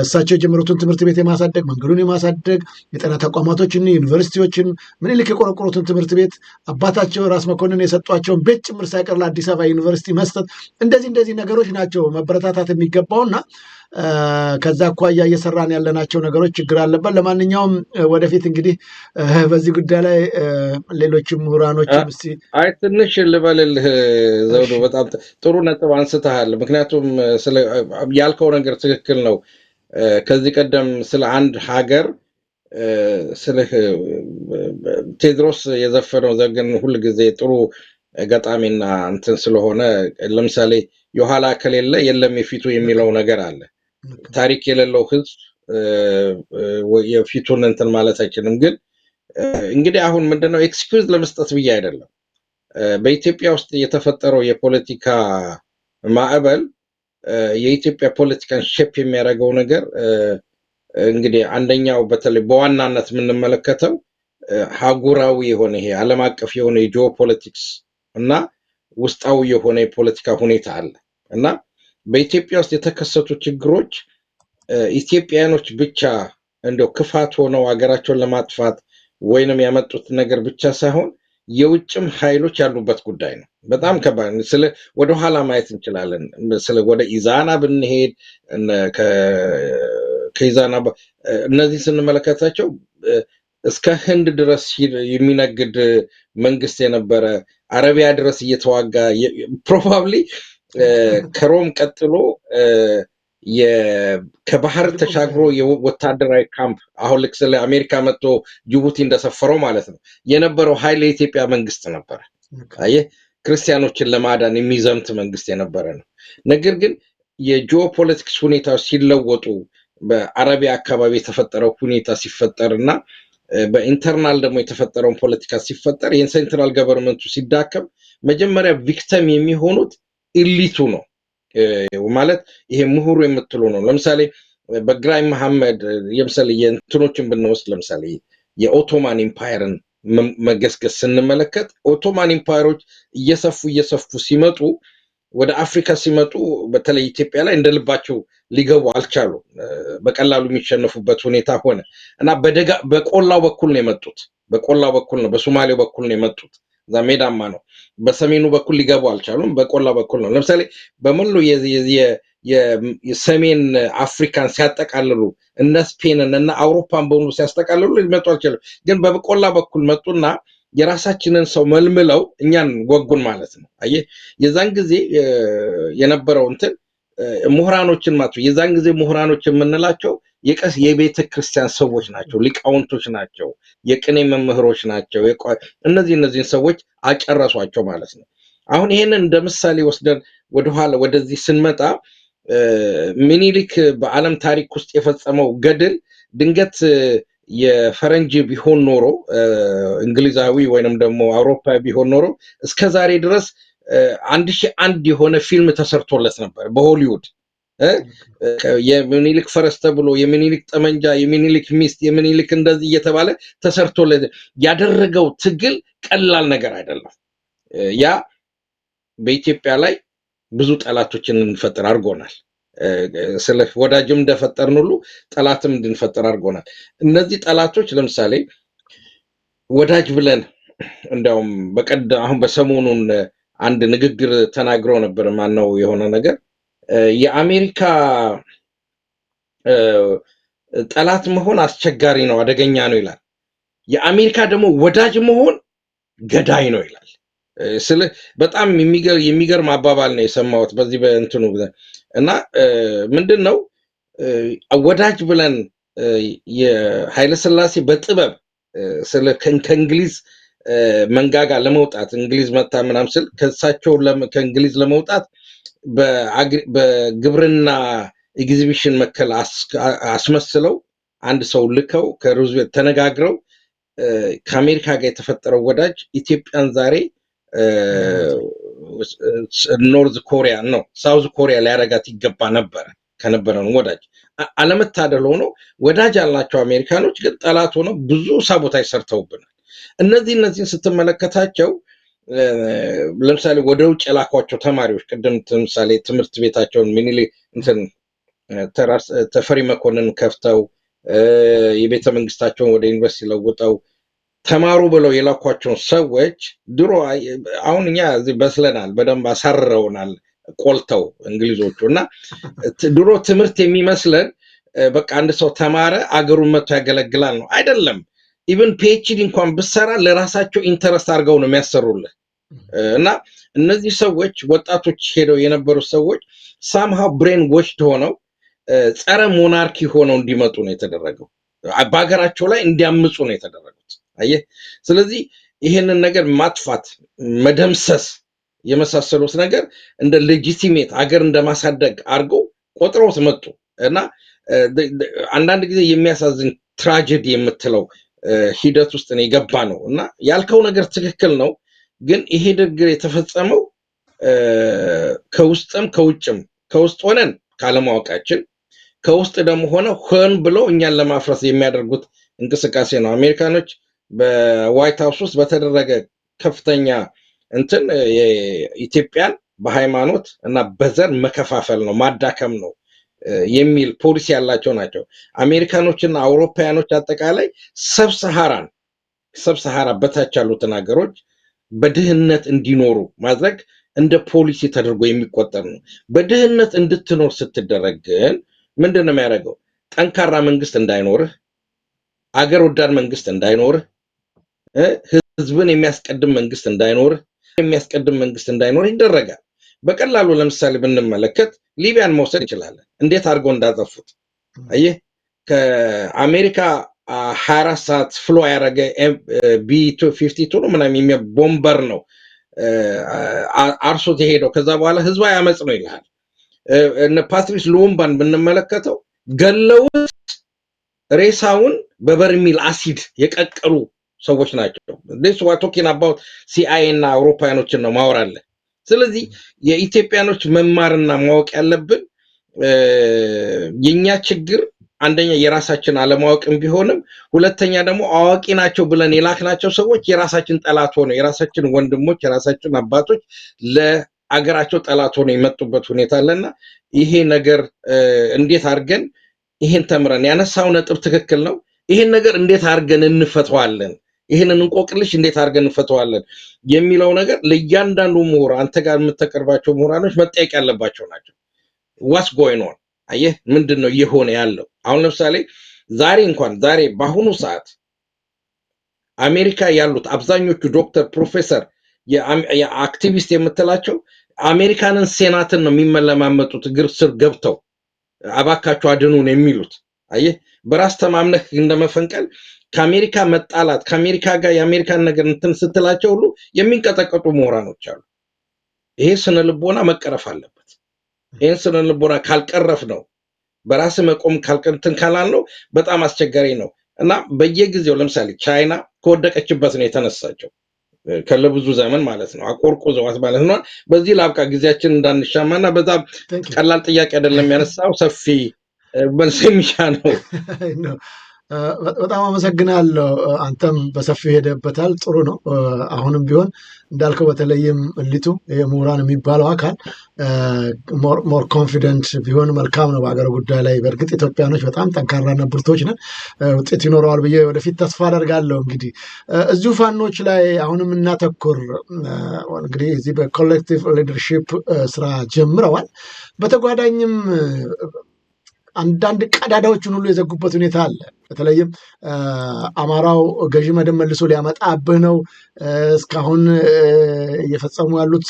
እሳቸው የጀመሩትን ትምህርት ቤት የማሳደግ መንገዱን የማሳደግ የጤና ተቋማቶችን ዩኒቨርሲቲዎችን ምኒልክ የቆረቆሩትን ትምህርት ቤት አባታቸው ራስ መኮንን የሰጧቸውን ቤት ጭምር ሳይቀር ለአዲስ አበባ ዩኒቨርሲቲ መስጠት እንደዚህ ነገሮች ናቸው መበረታታት የሚገባውና ከዛ አኳያ እየሰራን ያለናቸው ነገሮች ችግር አለበት ለማንኛውም ወደፊት እንግዲህ በዚህ ጉዳይ ላይ ሌሎችም ምሁራኖችም እስቲ አይ ትንሽ ልበልልህ ዘውዱ በጣም ጥሩ ነጥብ አንስተሃል ምክንያቱም ያልከው ነገር ትክክል ነው ከዚህ ቀደም ስለ አንድ ሀገር ስለ ቴድሮስ የዘፈነው ዘገን ሁሉ ጊዜ ጥሩ ገጣሚና እንትን ስለሆነ ለምሳሌ የኋላ ከሌለ የለም የፊቱ የሚለው ነገር አለ ታሪክ የሌለው ህዝብ የፊቱን እንትን ማለት አይችልም ግን እንግዲህ አሁን ምንድነው ኤክስኪውዝ ለመስጠት ብዬ አይደለም በኢትዮጵያ ውስጥ የተፈጠረው የፖለቲካ ማዕበል የኢትዮጵያ ፖለቲካን ሼፕ የሚያደርገው ነገር እንግዲህ አንደኛው በተለይ በዋናነት የምንመለከተው ሀጉራዊ የሆነ ይሄ ዓለም አቀፍ የሆነ የጂኦፖለቲክስ እና ውስጣዊ የሆነ የፖለቲካ ሁኔታ አለ እና በኢትዮጵያ ውስጥ የተከሰቱ ችግሮች ኢትዮጵያኖች ብቻ እንደው ክፋት ሆነው ሀገራቸውን ለማጥፋት ወይንም ያመጡት ነገር ብቻ ሳይሆን የውጭም ኃይሎች ያሉበት ጉዳይ ነው። በጣም ከባድ ስለ ወደ ኋላ ማየት እንችላለን። ስለ ወደ ኢዛና ብንሄድ ከኢዛና እነዚህ ስንመለከታቸው እስከ ህንድ ድረስ የሚነግድ መንግስት የነበረ አረቢያ ድረስ እየተዋጋ ፕሮባብሊ ከሮም ቀጥሎ ከባህር ተሻግሮ የወታደራዊ ካምፕ አሁን ልክ ስለ አሜሪካ መጥቶ ጅቡቲ እንደሰፈረው ማለት ነው የነበረው ኃይል የኢትዮጵያ መንግስት ነበረ። አየህ ክርስቲያኖችን ለማዳን የሚዘምት መንግስት የነበረ ነው። ነገር ግን የጂኦፖለቲክስ ሁኔታዎች ሲለወጡ በአረቢያ አካባቢ የተፈጠረው ሁኔታ ሲፈጠርና በኢንተርናል ደግሞ የተፈጠረውን ፖለቲካ ሲፈጠር የሴንትራል ገቨርንመንቱ ሲዳከም መጀመሪያ ቪክተም የሚሆኑት ኢሊቱ ነው ማለት ይሄ ምሁሩ የምትሉ ነው። ለምሳሌ በግራኝ መሐመድ የምሳሌ የእንትኖችን ብንወስድ ለምሳሌ የኦቶማን ኢምፓየርን መገስገስ ስንመለከት ኦቶማን ኢምፓየሮች እየሰፉ ሲመጡ ወደ አፍሪካ ሲመጡ በተለይ ኢትዮጵያ ላይ እንደልባቸው ሊገቡ አልቻሉ። በቀላሉ የሚሸነፉበት ሁኔታ ሆነ እና በቆላው በኩል ነው የመጡት። በቆላው በኩል ነው በሶማሌው በኩል ነው የመጡት። እዛ ሜዳማ ነው። በሰሜኑ በኩል ሊገቡ አልቻሉም። በቆላ በኩል ነው። ለምሳሌ በሙሉ የሰሜን አፍሪካን ሲያጠቃልሉ እነ ስፔንን እና አውሮፓን በሙሉ ሲያጠቃልሉ ሊመጡ አልቻሉም። ግን በቆላ በኩል መጡና የራሳችንን ሰው መልምለው እኛን ወጉን ማለት ነው። አየህ የዛን ጊዜ የነበረው እንትን ምሁራኖችን ማለት ነው። የዛን ጊዜ ምሁራኖች የምንላቸው የቤተ ክርስቲያን ሰዎች ናቸው፣ ሊቃውንቶች ናቸው፣ የቅኔ መምህሮች ናቸው። እነዚህን ሰዎች አጨረሷቸው ማለት ነው። አሁን ይሄንን እንደ ምሳሌ ወስደን ወደኋላ ወደዚህ ስንመጣ ምኒልክ በዓለም ታሪክ ውስጥ የፈጸመው ገድል ድንገት የፈረንጅ ቢሆን ኖሮ እንግሊዛዊ ወይንም ደግሞ አውሮፓዊ ቢሆን ኖሮ እስከዛሬ ድረስ 1001 የሆነ ፊልም ተሰርቶለት ነበር በሆሊውድ። የሚኒሊክ ፈረስ ተብሎ የሚኒሊክ ጠመንጃ፣ የሚኒሊክ ሚስት፣ የሚኒሊክ እንደዚህ እየተባለ ተሰርቶለት ያደረገው ትግል ቀላል ነገር አይደለም። ያ በኢትዮጵያ ላይ ብዙ ጠላቶችን እንፈጠር አድርጎናል። ስለ ወዳጅም እንደፈጠርን ሁሉ ጠላትም እንድንፈጠር አድርጎናል። እነዚህ ጠላቶች ለምሳሌ ወዳጅ ብለን እንደውም አሁን በሰሞኑን አንድ ንግግር ተናግረው ነበር። ማነው የሆነ ነገር የአሜሪካ ጠላት መሆን አስቸጋሪ ነው፣ አደገኛ ነው ይላል። የአሜሪካ ደግሞ ወዳጅ መሆን ገዳይ ነው ይላል። ስለ በጣም የሚገርም አባባል ነው የሰማሁት በዚህ በእንትኑ እና ምንድነው ወዳጅ ብለን የኃይለ ሥላሴ በጥበብ ስለ ከእንግሊዝ መንጋጋ ለመውጣት እንግሊዝ መታ ምናምን ስል ከሳቸው ከእንግሊዝ ለመውጣት በግብርና ኤግዚቢሽን መከል አስመስለው አንድ ሰው ልከው ከሩዝቬልት ተነጋግረው ከአሜሪካ ጋር የተፈጠረው ወዳጅ ኢትዮጵያን ዛሬ ኖርዝ ኮሪያ ነው ሳውዝ ኮሪያ ሊያረጋት ይገባ ነበር ከነበረው ወዳጅ። አለመታደል ሆኖ ወዳጅ ያላቸው አሜሪካኖች ግን ጠላት ሆነው ብዙ ሳቦታጅ ሰርተውብናል። እነዚህን ስትመለከታቸው ለምሳሌ ወደ ውጭ የላኳቸው ተማሪዎች ቅድም ለምሳሌ ትምህርት ቤታቸውን ሚኒሊክ እንትን ተፈሪ መኮንን ከፍተው የቤተ መንግስታቸውን ወደ ዩኒቨርሲቲ ለውጠው ተማሩ ብለው የላኳቸውን ሰዎች ድሮ አሁን እኛ እዚህ በስለናል፣ በደንብ አሳርረውናል ቆልተው እንግሊዞቹ እና ድሮ ትምህርት የሚመስለን በቃ አንድ ሰው ተማረ አገሩን መጥቶ ያገለግላል ነው። አይደለም። ኢቭን ፒኤችዲ እንኳን ብሰራ ለራሳቸው ኢንተረስት አድርገው ነው የሚያሰሩልህ። እና እነዚህ ሰዎች ወጣቶች ሄደው የነበሩ ሰዎች ሳምሃው ብሬን ዎሽድ ሆነው ጸረ ሞናርኪ ሆነው እንዲመጡ ነው የተደረገው። በሀገራቸው ላይ እንዲያምፁ ነው የተደረጉት። አየህ፣ ስለዚህ ይሄንን ነገር ማጥፋት፣ መደምሰስ የመሳሰሉት ነገር እንደ ሌጂቲሜት አገር እንደማሳደግ አድርገው ቆጥረውት መጡ እና አንዳንድ ጊዜ የሚያሳዝን ትራጀዲ የምትለው ሂደት ውስጥ ነው የገባ ነው። እና ያልከው ነገር ትክክል ነው። ግን ይሄ ድርጊት የተፈጸመው ከውስጥም ከውጭም ከውስጥ ሆነን ካለማወቃችን ከውስጥ ደግሞ ሆን ብለው እኛን ለማፍረስ የሚያደርጉት እንቅስቃሴ ነው። አሜሪካኖች በዋይት ሃውስ ውስጥ በተደረገ ከፍተኛ እንትን የኢትዮጵያን በሃይማኖት እና በዘር መከፋፈል ነው ማዳከም ነው የሚል ፖሊሲ ያላቸው ናቸው። አሜሪካኖችና አውሮፓውያኖች አጠቃላይ ሰብሳሃራ በታች ያሉትን ሀገሮች በድህነት እንዲኖሩ ማድረግ እንደ ፖሊሲ ተደርጎ የሚቆጠር ነው። በድህነት እንድትኖር ስትደረግ ግን ምንድነው የሚያደርገው? ጠንካራ መንግስት እንዳይኖርህ፣ አገር ወዳድ መንግስት እንዳይኖርህ፣ ህዝብን የሚያስቀድም መንግስት እንዳይኖርህ ይደረጋል። በቀላሉ ለምሳሌ ብንመለከት ሊቢያን መውሰድ እንችላለን። እንዴት አድርገው እንዳጠፉት አየህ። ከአሜሪካ 24 ሰዓት ፍሎ ያደረገ B-52 ነው ምናምን ቦምበር ነው አርሶት የሄደው። ከዛ በኋላ ህዝባ ያመጽ ነው ይልሃል። እነ ፓትሪስ ሉሙምባን ብንመለከተው ገለውት ሬሳውን በበርሚል አሲድ የቀቀሉ ሰዎች ናቸው። this what talking about CIA እና አውሮፓውያኖችን ነው ማወራለ። ስለዚህ የኢትዮጵያኖች መማርና ማወቅ ያለብን የኛ ችግር አንደኛ የራሳችን አለማወቅም ቢሆንም ሁለተኛ ደግሞ አዋቂ ናቸው ብለን የላክናቸው ሰዎች የራሳችን ጠላት ሆነው የራሳችን ወንድሞች የራሳችን አባቶች ለአገራቸው ጠላት ሆነው የመጡበት ሁኔታ አለና ይሄ ነገር እንዴት አድርገን ይሄን ተምረን ያነሳው ነጥብ ትክክል ነው። ይሄን ነገር እንዴት አድርገን እንፈተዋለን፣ ይሄንን እንቆቅልሽ እንዴት አድርገን እንፈተዋለን የሚለው ነገር ለእያንዳንዱ ምሁር አንተ ጋር የምትቀርባቸው ምሁራኖች መጠየቅ ያለባቸው ናቸው። what's going on አየህ ምንድነው እየሆነ ያለው? አሁን ለምሳሌ ዛሬ በአሁኑ ሰዓት አሜሪካ ያሉት አብዛኞቹ ዶክተር ፕሮፌሰር የአክቲቪስት የምትላቸው አሜሪካንን ሴናትን ነው የሚመለማመጡት እግር ስር ገብተው አባካቸው አድኑን የሚሉት። አየህ በራስ ተማምነህ እንደመፈንቀል ከአሜሪካ መጣላት ከአሜሪካ ጋር የአሜሪካን ነገር እንትን ስትላቸው ሁሉ የሚንቀጠቀጡ ምሁራኖች አሉ። ይሄ ስነ ልቦና መቀረፍ አለበት። ይሄን ስነ ልቦና ካልቀረፍ ነው በራስ መቆም ካልቀንተን ካላል ነው በጣም አስቸጋሪ ነው እና በየጊዜው ለምሳሌ ቻይና ከወደቀችበት ነው የተነሳቸው ከለብዙ ዘመን ማለት ነው አቆርቆዘዋት ማለት ነው። በዚህ ላብቃ ጊዜያችን እንዳንሻማና በጣም ቀላል ጥያቄ አይደለም ያነሳው ሰፊ መልስ የሚሻ ነው። በጣም አመሰግናለሁ። አንተም በሰፊው ሄደበታል። ጥሩ ነው። አሁንም ቢሆን እንዳልከው በተለይም እሊቱ የምሁራን የሚባለው አካል ሞር ኮንፊደንት ቢሆን መልካም ነው በሀገር ጉዳይ ላይ። በእርግጥ ኢትዮጵያኖች በጣም ጠንካራና ብርቶች ነን፣ ውጤት ይኖረዋል ብዬ ወደፊት ተስፋ አደርጋለሁ። እንግዲህ እዚሁ ፋኖች ላይ አሁንም እናተኩር። እንግዲህ እዚህ በኮሌክቲቭ ሊደርሺፕ ስራ ጀምረዋል። በተጓዳኝም አንዳንድ ቀዳዳዎችን ሁሉ የዘጉበት ሁኔታ አለ። በተለይም አማራው ገዢ መደብ መልሶ ሊያመጣብህ ነው፣ እስካሁን እየፈጸሙ ያሉት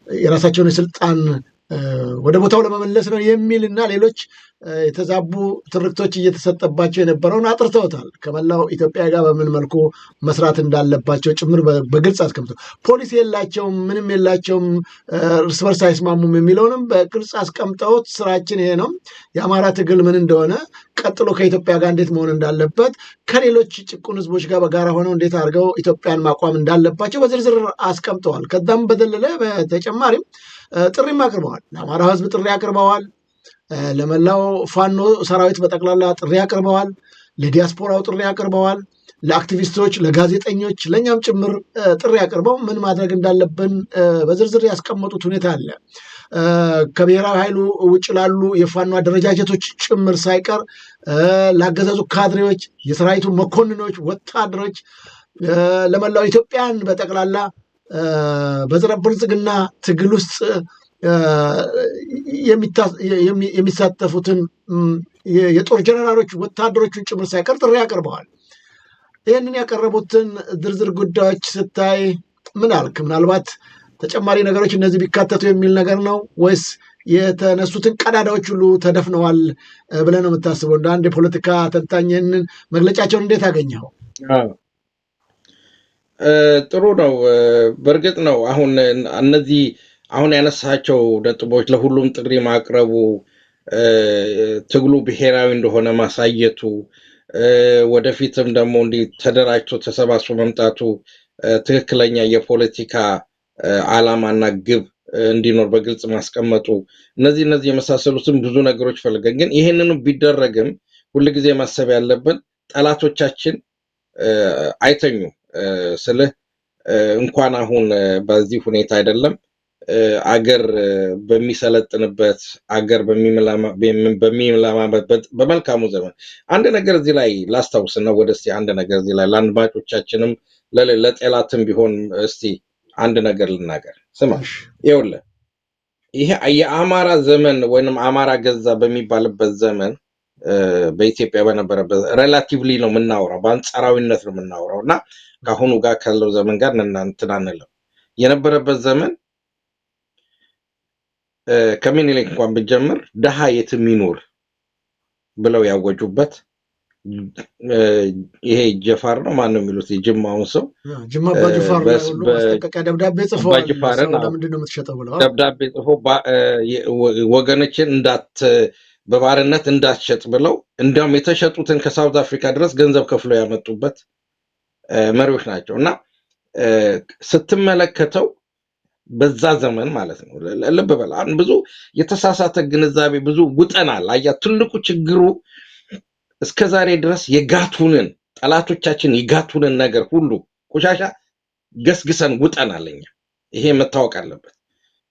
የራሳቸውን የስልጣን ወደ ቦታው ለመመለስ ነው የሚል እና ሌሎች የተዛቡ ትርክቶች እየተሰጠባቸው የነበረውን አጥርተውታል። ከመላው ኢትዮጵያ ጋር በምን መልኩ መስራት እንዳለባቸው ጭምር በግልጽ አስቀምጠው ፖሊሲ የላቸውም፣ ምንም የላቸውም፣ እርስ በርስ አይስማሙም የሚለውንም በግልጽ አስቀምጠውት ስራችን ይሄ ነው፣ የአማራ ትግል ምን እንደሆነ፣ ቀጥሎ ከኢትዮጵያ ጋር እንዴት መሆን እንዳለበት፣ ከሌሎች ጭቁን ህዝቦች ጋር በጋራ ሆነው እንዴት አድርገው ኢትዮጵያን ማቋም እንዳለባቸው በዝርዝር አስቀምጠዋል። ከዛም በዘለለ በተጨማሪም ጥሪም አቅርበዋል። ለአማራ ህዝብ ጥሪ አቅርበዋል። ለመላው ፋኖ ሰራዊት በጠቅላላ ጥሪ አቅርበዋል። ለዲያስፖራው ጥሪ አቅርበዋል። ለአክቲቪስቶች፣ ለጋዜጠኞች፣ ለእኛም ጭምር ጥሪ አቅርበው ምን ማድረግ እንዳለብን በዝርዝር ያስቀመጡት ሁኔታ አለ። ከብሔራዊ ኃይሉ ውጭ ላሉ የፋኖ አደረጃጀቶች ጭምር ሳይቀር ላገዛዙ ካድሬዎች፣ የሰራዊቱ መኮንኖች፣ ወታደሮች፣ ለመላው ኢትዮጵያን በጠቅላላ በዘረ ብልጽግና ትግል ውስጥ የሚሳተፉትን የጦር ጀነራሎች ወታደሮችን ጭምር ሳይቀር ጥሪ ያቀርበዋል። ይህንን ያቀረቡትን ዝርዝር ጉዳዮች ስታይ ምን አልክ? ምናልባት ተጨማሪ ነገሮች እነዚህ ቢካተቱ የሚል ነገር ነው ወይስ የተነሱትን ቀዳዳዎች ሁሉ ተደፍነዋል ብለህ ነው የምታስበው? እንደ አንድ የፖለቲካ ተንታኝን መግለጫቸውን እንዴት አገኘኸው? ጥሩ ነው። በእርግጥ ነው አሁን እነዚህ አሁን ያነሳቸው ነጥቦች ለሁሉም ጥሪ ማቅረቡ፣ ትግሉ ብሔራዊ እንደሆነ ማሳየቱ፣ ወደፊትም ደግሞ እንዲህ ተደራጅቶ ተሰባስቦ መምጣቱ፣ ትክክለኛ የፖለቲካ ዓላማና ግብ እንዲኖር በግልጽ ማስቀመጡ፣ እነዚህ የመሳሰሉትን ብዙ ነገሮች ፈልገን ግን ይህንኑ ቢደረግም ሁልጊዜ ማሰብ ያለብን ጠላቶቻችን አይተኙ ስልህ እንኳን አሁን በዚህ ሁኔታ አይደለም አገር በሚሰለጥንበት አገር በሚመላማበት በመልካሙ ዘመን አንድ ነገር እዚህ ላይ ላስታውስና ወደስ አንድ ነገር እዚህ ላይ ለአድማጮቻችንም ለጠላትም ቢሆን እስቲ አንድ ነገር ልናገር ስማ ይኸውልህ ይሄ የአማራ ዘመን ወይንም አማራ ገዛ በሚባልበት ዘመን በኢትዮጵያ በነበረበት ሪላቲቭሊ ነው የምናወራው በአንጻራዊነት ነው የምናወራውና ካሁኑ ጋር ካለው ዘመን ጋር እንናንተናነለው የነበረበት ዘመን ከምኒልክ እንኳን ብጀምር ደሃ የትም ይኖር ብለው ያወጁበት ይሄ ጀፋር ነው ማን ነው የሚሉት የጅማውን ሰው ጅማ ባጅፋር ላይ ሁሉ ማስጠንቀቂያ ደብዳቤ ጽፈው ለምንድን ነው የምትሸጠው ብለው ደብዳቤ ጽፈው ወገኖችን በባርነት እንዳትሸጥ ብለው እንዲያውም የተሸጡትን ከሳውዝ አፍሪካ ድረስ ገንዘብ ከፍለው ያመጡበት መሪዎች ናቸው እና ስትመለከተው በዛ ዘመን ማለት ነው ልብ በል ብዙ የተሳሳተ ግንዛቤ ብዙ ውጠናል አያ ትልቁ ችግሩ እስከዛሬ ድረስ የጋቱንን ጠላቶቻችን የጋቱንን ነገር ሁሉ ቆሻሻ ገስግሰን ውጠናልኛ ይሄ መታወቅ አለበት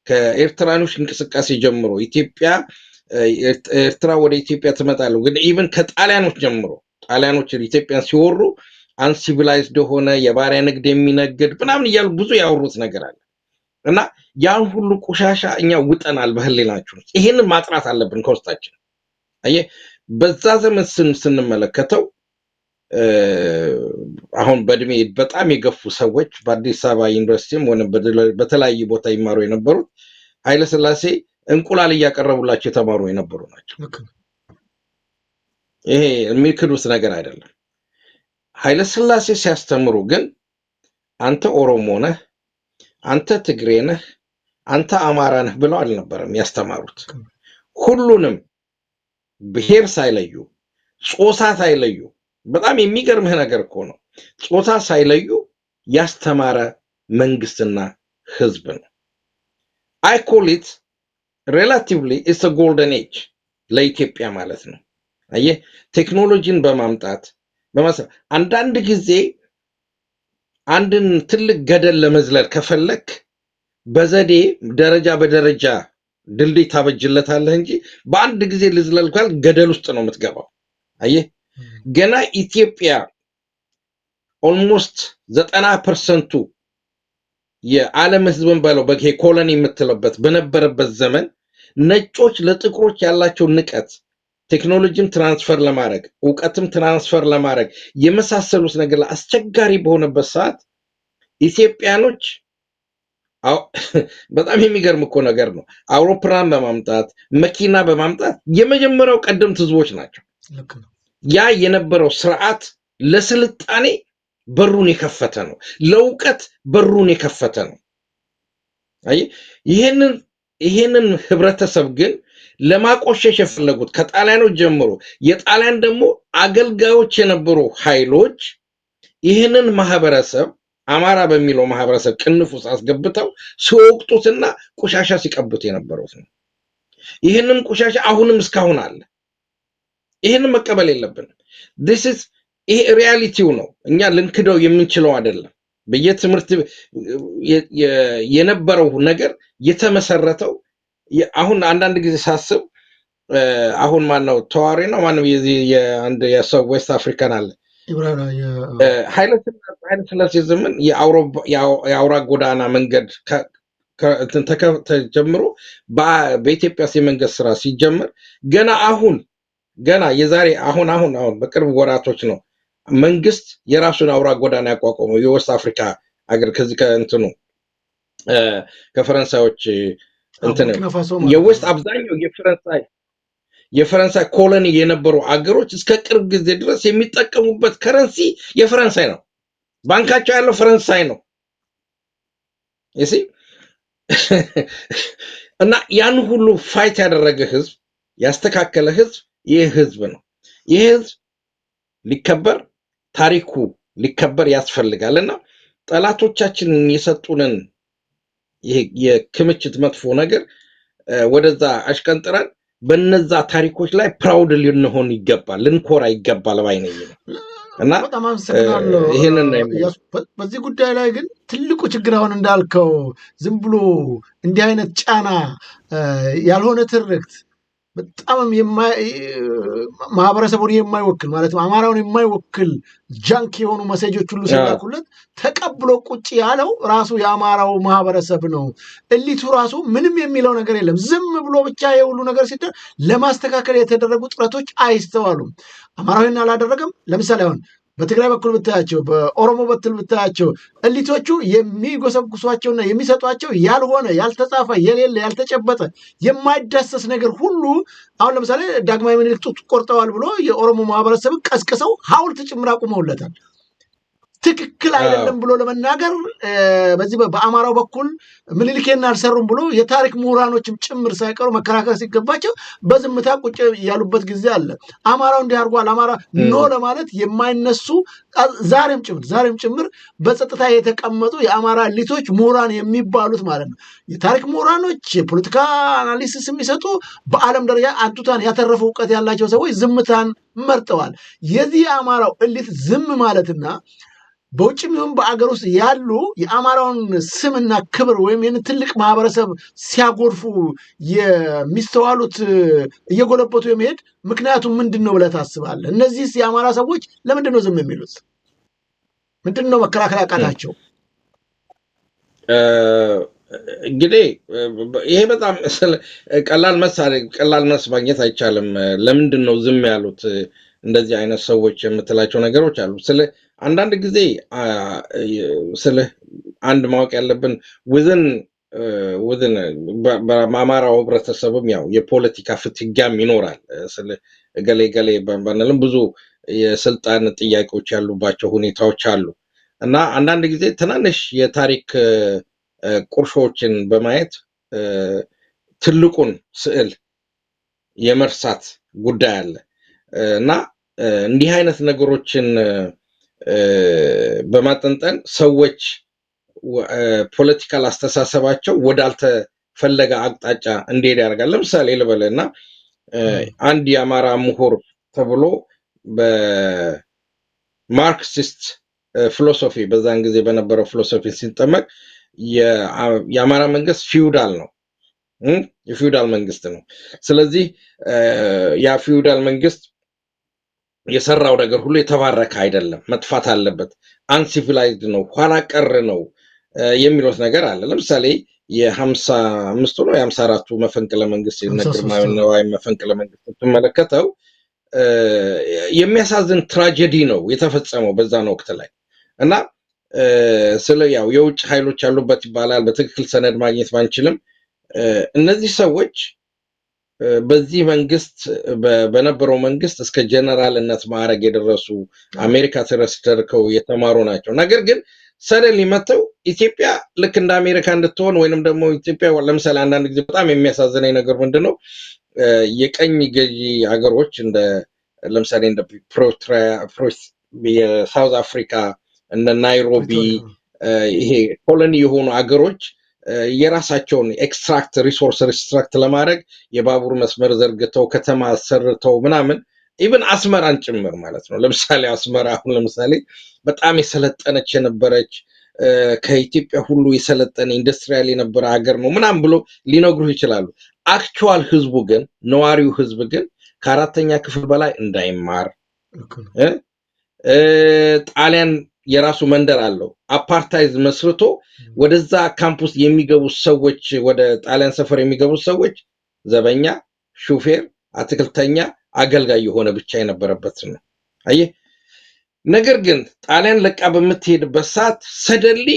ከኤርትራኖች እንቅስቃሴ ጀምሮ ኤርትራ ወደ ኢትዮጵያ ትመጣለች ግን ኢቭን ከጣሊያኖች ጀምሮ ጣሊያኖች ኢትዮጵያን ሲወሩ አንሲቪላይዝድ ሆነ የባሪያ ንግድ የሚነግድ ምናምን እያሉ ብዙ ያወሩት ነገር አለ እና ያን ሁሉ ቆሻሻ እኛ ውጠናል በህሊናችሁ ይሄንን ማጥራት አለብን ከውስጣችን አየ በዛ ዘመን ስንመለከተው አሁን በእድሜ በጣም የገፉ ሰዎች በአዲስ አበባ ዩኒቨርሲቲም ሆነ በተለያየ ቦታ ይማሩ የነበሩት ኃይለ ሥላሴ እንቁላል እያቀረቡላቸው የተማሩ የነበሩ ናቸው ይሄ የሚክዱት ነገር አይደለም ኃይለ ሥላሴ ሲያስተምሩ ግን አንተ ኦሮሞ ነህ አንተ ትግሬ ነህ አንተ አማራ ነህ ብለው አልነበረም ያስተማሩት ሁሉንም ብሔር ሳይለዩ ጾታ ሳይለዩ በጣም የሚገርምህ ነገር እኮ ነው ጾታ ሳይለዩ ያስተማረ መንግስትና ህዝብ ነው I call it relatively it's a golden age ለኢትዮጵያ ማለት ነው አየህ ቴክኖሎጂን በማምጣት አንዳንድ ጊዜ አንድን ትልቅ ገደል ለመዝለል ከፈለክ በዘዴ ደረጃ በደረጃ ድልድይ ታበጅለታለህ እንጂ በአንድ ጊዜ ልዝለልካል ገደል ውስጥ ነው የምትገባው አየህ ገና ኢትዮጵያ ኦልሞስት 90% የዓለም ህዝብን ባለው ኮሎኒ የምትለበት በነበረበት ዘመን ነጮች ለጥቁሮች ያላቸው ንቀት ቴክኖሎጂም ትራንስፈር ለማድረግ ዕውቀትም ትራንስፈር ለማድረግ የመሳሰሉት ነገር አስቸጋሪ በሆነበት ሰዓት ኢትዮጵያኖች በጣም የሚገርም እኮ ነገር ነው አውሮፕላን በማምጣት መኪና በማምጣት የመጀመሪያው ቀደምት ህዝቦች ናቸው ያ የነበረው ስርዓት ለስልጣኔ በሩን የከፈተ ነው ለዕውቀት በሩን የከፈተ ነው አይ ይሄንን ህብረተሰብ ግን ለማቆሸሽ የፈለጉት ከጣሊያኖች ጀምሮ የጣሊያን ደግሞ አገልጋዮች የነበሩ ኃይሎች ይሄንን ማህበረሰብ አማራ በሚለው ማህበረሰብ ቅንፍ ውስጥ አስገብተው ሲወቅጡትና ቆሻሻ ሲቀቡት የነበሩት ነው ይሄንን ቆሻሻ አሁንም እስካሁን አለ ይሄንን መቀበል የለብንም this is ይሄ ሪያሊቲው ነው እኛ ልንክደው የምንችለው አይደለም በየትምህርት የነበረው ነገር የተመሰረተው አሁን አንዳንድ ጊዜ ሳስብ አሁን ማን ነው ተዋሪ ነው ማን ነው የአንድ የሰው ዌስት አፍሪካን አለ ኃይለ ሥላሴ ዘመን የአውራ ጎዳና መንገድ ተጀምሮ በኢትዮጵያ የመንገድ ስራ ሲጀምር ገና የዛሬ አሁን በቅርብ ወራቶች ነው መንግስት የራሱን አውራ ጎዳና ያቋቋመው የዌስት አፍሪካ አገር ከዚህ ከእንትኑ ከፈረንሳዮች እንትን የዌስት አብዛኛው የፈረንሳይ ኮሎኒ የነበሩ አገሮች እስከ ቅርብ ጊዜ ድረስ የሚጠቀሙበት ከረንሲ የፈረንሳይ ነው ባንካቸው ያለው ፈረንሳይ ነው እሺ እና ያን ሁሉ ፋይት ያደረገ ህዝብ ያስተካከለ ህዝብ ይህ ህዝብ ነው ይህ ህዝብ ሊከበር ታሪኩ ሊከበር ያስፈልጋልና ጠላቶቻችን የሰጡንን የክምችት መጥፎ ነገር ወደዛ አሽቀንጥረን በነዛ ታሪኮች ላይ ፕራውድ ልንሆን ይገባል ልንኮራ ይገባል ባይነኝ ነው እና በጣም አመሰግናለሁ። ይሄንን በዚህ ጉዳይ ላይ ግን ትልቁ ችግር አሁን እንዳልከው ዝም ብሎ እንዲህ አይነት ጫና ያልሆነ ትርክት በጣም ማህበረሰቡን የማይወክል ማለት አማራውን የማይወክል ጃንክ የሆኑ መሴጆች ሁሉ ሲላኩለት ተቀብሎ ቁጭ ያለው ራሱ የአማራው ማህበረሰብ ነው። እሊቱ ራሱ ምንም የሚለው ነገር የለም። ዝም ብሎ ብቻ የሁሉ ነገር ሲደረግ ለማስተካከል የተደረጉ ጥረቶች አይስተዋሉም። አማራዊን አላደረገም። ለምሳሌ አሁን በትግራይ በኩል ብታያቸው፣ በኦሮሞ በኩል ብታያቸው እሊቶቹ የሚጎሰጉሷቸውና የሚሰጧቸው ያልሆነ ያልተጻፈ የሌለ ያልተጨበጠ የማይዳሰስ ነገር ሁሉ አሁን ለምሳሌ ዳግማዊ ምኒልክ ጡት ቆርጠዋል ብሎ የኦሮሞ ማህበረሰብን ቀስቅሰው ሐውልት ጭምር አቁመውለታል። ትክክል አይደለም ብሎ ለመናገር በዚህ በአማራው በኩል ምኒልክን አልሰሩም ብሎ የታሪክ ምሁራኖችም ጭምር ሳይቀሩ መከራከር ሲገባቸው በዝምታ ቁጭ ያሉበት ጊዜ አለ። አማራው እንዲህ አድርጓል አማራ ኖ ለማለት የማይነሱ ዛሬም ጭምር በጸጥታ የተቀመጡ የአማራ ሊቶች ምሁራን የሚባሉት ማለት ነው። የታሪክ ምሁራኖች የፖለቲካ አናሊሲስ የሚሰጡ በዓለም ደረጃ አንቱታን ያተረፈ እውቀት ያላቸው ሰዎች ዝምታን መርጠዋል። የዚህ የአማራው እሊት ዝም ማለትና በውጭም ይሁን በአገር ውስጥ ያሉ የአማራውን ስምና ክብር ወይም ይህን ትልቅ ማህበረሰብ ሲያጎርፉ የሚስተዋሉት እየጎለበቱ የሚሄድ ምክንያቱም ምንድን ነው ብለህ ታስባለህ? እነዚህስ የአማራ ሰዎች ለምንድን ነው ዝም የሚሉት? ምንድን ነው መከላከል ያቃታቸው? እንግዲህ ይሄ በጣም ቀላል መልስ ማግኘት አይቻልም። ለምንድን ነው ዝም ያሉት እንደዚህ አይነት ሰዎች የምትላቸው ነገሮች አሉ። አንዳንድ ጊዜ ስለ አንድ ማወቅ ያለብን ውዝን በአማራው ህብረተሰብም ያው የፖለቲካ ፍትጊያም ይኖራል። ስለ ገሌ ባንልም ብዙ የስልጣን ጥያቄዎች ያሉባቸው ሁኔታዎች አሉ እና አንዳንድ ጊዜ ትናንሽ የታሪክ ቁርሾችን በማየት ትልቁን ስዕል የመርሳት ጉዳይ አለ እና እንዲህ አይነት ነገሮችን በማጠንጠን ሰዎች ፖለቲካል አስተሳሰባቸው ወዳልተፈለገ አቅጣጫ እንዲሄድ ያደርጋል። ለምሳሌ ልበልና አንድ የአማራ ምሁር ተብሎ በማርክሲስት ፊሎሶፊ በዛን ጊዜ በነበረው ፊሎሶፊ ሲጠመቅ የአማራ መንግስት ፊውዳል ነው፣ የፊውዳል መንግስት ነው። ስለዚህ ያ ፊውዳል መንግስት የሰራው ነገር ሁሉ የተባረከ አይደለም፣ መጥፋት አለበት፣ አንሲቪላይዝድ ነው፣ ኋላ ቀር ነው የሚሉት ነገር አለ። ለምሳሌ የ55ቱ ነው የ54ቱ መፈንቅለ መንግስት የነግርማዊ ነዋይ መፈንቅለ መንግስት ስትመለከተው የሚያሳዝን ትራጀዲ ነው የተፈጸመው በዛን ወቅት ላይ እና ስለ ያው የውጭ ኃይሎች ያሉበት ይባላል። በትክክል ሰነድ ማግኘት ባንችልም እነዚህ ሰዎች በዚህ መንግስት በነበረው መንግስት እስከ ጀነራልነት ማዕረግ የደረሱ አሜሪካ ተረስተርከው የተማሩ ናቸው። ነገር ግን ሰደሊ መተው ኢትዮጵያ ልክ እንደ አሜሪካ እንድትሆን ወይንም ደግሞ ኢትዮጵያ ለምሳሌ አንዳንድ ጊዜ በጣም የሚያሳዝነኝ ነገር ምንድነው የቀኝ ገዢ ሀገሮች እንደ ለምሳሌ እንደ የሳውዝ አፍሪካ እንደ ናይሮቢ ይሄ ኮሎኒ የሆኑ ሀገሮች የራሳቸውን ሪሶርስ ኤክስትራክት ለማድረግ የባቡር መስመር ዘርግተው ከተማ አሰርተው ምናምን ኢቭን አስመራን ጭምር ማለት ነው። ለምሳሌ አስመራ አሁን ለምሳሌ በጣም የሰለጠነች የነበረች ከኢትዮጵያ ሁሉ የሰለጠነ ኢንዱስትሪያል የነበረ ሀገር ነው ምናምን ብሎ ሊነግሩ ይችላሉ። አክቹዋል ህዝቡ ግን ነዋሪው ህዝብ ግን ከአራተኛ ክፍል በላይ እንዳይማር ጣሊያን የራሱ መንደር አለው አፓርታይዝ መስርቶ ወደዛ ካምፕስ የሚገቡ ሰዎች ወደ ጣሊያን ሰፈር የሚገቡ ሰዎች ዘበኛ፣ ሹፌር፣ አትክልተኛ፣ አገልጋይ የሆነ ብቻ የነበረበት ነው። አየህ ነገር ግን ጣሊያን ለቃ በምትሄድበት ሰዓት ሰደሊ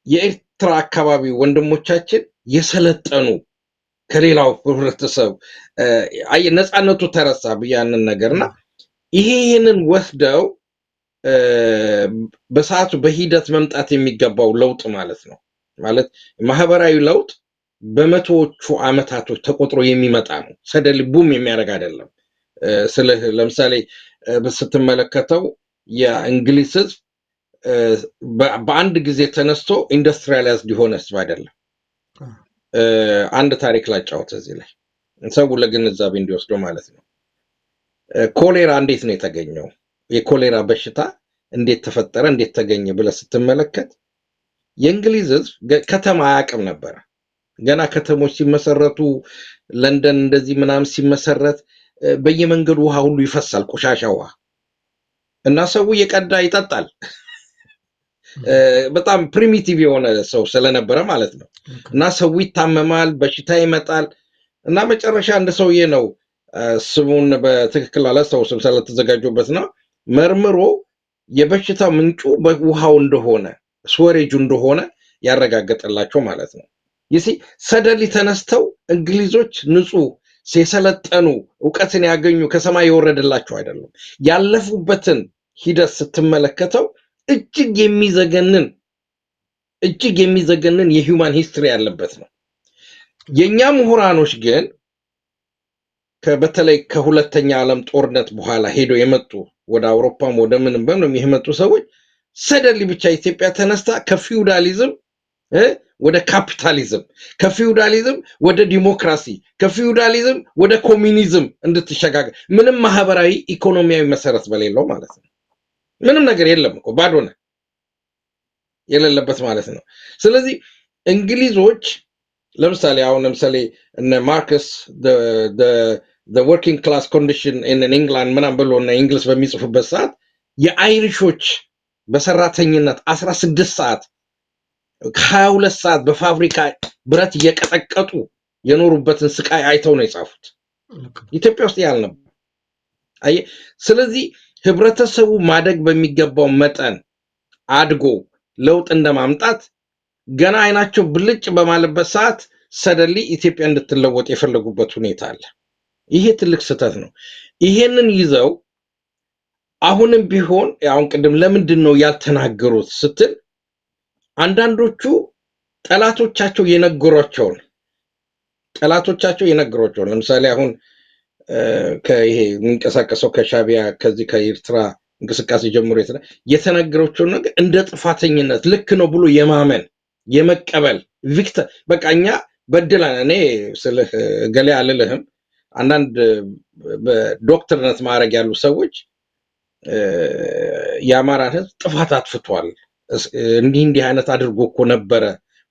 የኤርትራ አካባቢ ወንድሞቻችን የሰለጠኑ ከሌላው ህብረተሰብ አየህ ነፃነቱ ተረሳ ብያንን ነገርና ይሄንን ወስደው በሰዓቱ በሂደት መምጣት የሚገባው ለውጥ ማለት ነው። ማለት ማህበራዊ ለውጥ በመቶዎቹ አመታቶች ተቆጥሮ የሚመጣ ነው። ሰደሊ ቡም የሚያደርግ አይደለም። ለምሳሌ ስትመለከተው የእንግሊዝ ህዝብ በአንድ ጊዜ ተነስቶ ኢንዱስትሪያላይዝድ ሊሆን ህዝብ አይደለም። አንድ ታሪክ ላጫውት እዚህ ላይ ሰው ለግንዛቤ እንዲወስደው ማለት ነው። ኮሌራ እንዴት ነው የተገኘው? የኮሌራ በሽታ እንዴት ተፈጠረ እንዴት ተገኘ ብለህ ስትመለከት የእንግሊዝ ህዝብ ከተማ አያውቅም ነበር። ገና ከተሞች ሲመሰረቱ ለንደን እንደዚህ ምናምን ሲመሰረት በየመንገዱ ውሃ ሁሉ ይፈሳል፣ ቆሻሻ ውሃ እና ሰው እየቀዳ ይጠጣል። በጣም ፕሪሚቲቭ የሆነ ሰው ስለነበረ ማለት ነው። እና ሰው ይታመማል፣ በሽታ ይመጣል። እና መጨረሻ አንድ ሰውዬ ነው ስሙን በትክክል አላስታውስም ስለተዘጋጁበት ነው መርምሮ የበሽታ ምንጩ በውሃው እንደሆነ ስወሬጁ እንደሆነ ያረጋገጠላቸው ማለት ነው። ይሲ ሰደሊ ተነስተው እንግሊዞች ንጹህ የሰለጠኑ እውቀትን ያገኙ ከሰማይ የወረደላቸው አይደለም። ያለፉበትን ሂደት ስትመለከተው እጅግ የሚዘገንን የሂውማን ሂስትሪ ያለበት ነው። የኛ ምሁራኖች ግን በተለይ ከሁለተኛ ዓለም ጦርነት በኋላ ሄዶ የመጡ ወደ አውሮፓም ወደ ምንም በምንም የመጡ ሰዎች ሰደሊ ብቻ ኢትዮጵያ ተነስታ ከፊውዳሊዝም ወደ ካፒታሊዝም፣ ከፊውዳሊዝም ወደ ዲሞክራሲ፣ ከፊውዳሊዝም ወደ ኮሚኒዝም እንድትሸጋገር ምንም ማህበራዊ ኢኮኖሚያዊ መሰረት በሌለው ማለት ነው። ምንም ነገር የለም እኮ ባዶ ነው የሌለበት ማለት ነው። ስለዚህ እንግሊዞች ለምሳሌ እነ ማርክስ the working class condition in England ምናምን ብሎ እና እንግሊዝ በሚጽፉበት ሰዓት የአይሪሾች በሰራተኝነት 16 ሰዓት 22 ሰዓት በፋብሪካ ብረት እየቀጠቀጡ የኖሩበትን ስቃይ አይተው ነው የጻፉት። ኢትዮጵያ ውስጥ ያልነበር ስለዚህ ህብረተሰቡ ማደግ በሚገባው መጠን አድጎ ለውጥ እንደማምጣት ገና አይናቸው ብልጭ በማለበት ሰዓት ሰደሊ ኢትዮጵያ እንድትለወጥ የፈለጉበት ሁኔታ አለ። ይሄ ትልቅ ስህተት ነው። ይሄንን ይዘው አሁንም ቢሆን አሁን ቅድም ለምንድን ነው ያልተናገሩት ስትል አንዳንዶቹ ጠላቶቻቸው የነገሯቸውን ለምሳሌ አሁን ከይሄ የሚንቀሳቀሰው ከሻቢያ ከዚህ ከኤርትራ እንቅስቃሴ ጀምሮ የተነገራቸውን ነገር እንደ ጥፋተኝነት ልክ ነው ብሎ የማመን የመቀበል ቪክተር በቃ እኛ በድለን እኔ ስልህ ገሌ አልልህም አንዳንድ በዶክተርነት ማዕረግ ያሉ ሰዎች የአማራን ህዝብ ጥፋት አጥፍቷል እንዲህ አይነት አድርጎ እኮ ነበረ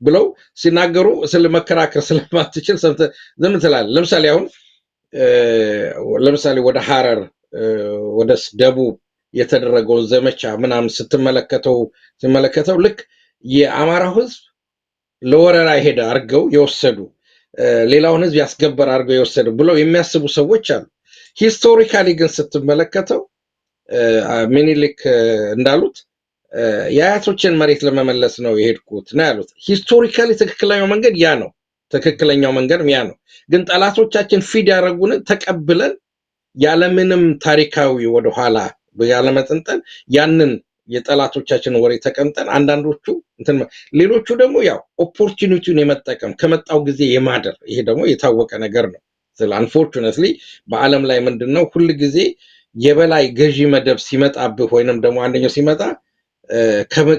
ብለው ሲናገሩ ስለመከራከር ስለማትችል ዝም ትላለህ። ለምሳሌ ወደ ሐረር ወደ ደቡብ የተደረገው ዘመቻ ምናምን ስትመለከተው ልክ የአማራ ህዝብ ለወረራ ሄደ አርገው የወሰዱ ሌላውን ህዝብ ያስገበር አርገው የወሰዱ ብለው የሚያስቡ ሰዎች አሉ። ሂስቶሪካሊ ግን ስትመለከተው ሚኒሊክ እንዳሉት የአያቶችን መሬት ለመመለስ ነው የሄድኩት ነው ያሉት። ሂስቶሪካሊ ትክክለኛው መንገድ ያ ነው። ግን ጠላቶቻችን ፊድ ያደረጉን ተቀብለን ያለምንም ታሪካዊ ወደኋላ ያለመጠንጠን ያንን የጠላቶቻችን ወሬ ተቀምጠን አንዳንዶቹ ሌሎቹ ደግሞ ያው ኦፖርቹኒቲውን የመጠቀም ከመጣው ጊዜ የማደር ይሄ ደግሞ የታወቀ ነገር ነው። አንፎርቹኔትሊ በአለም ላይ ምንድነው ሁሉ ጊዜ የበላይ ገዢ መደብ ሲመጣብህ ወይንም ደግሞ አንደኛው ሲመጣ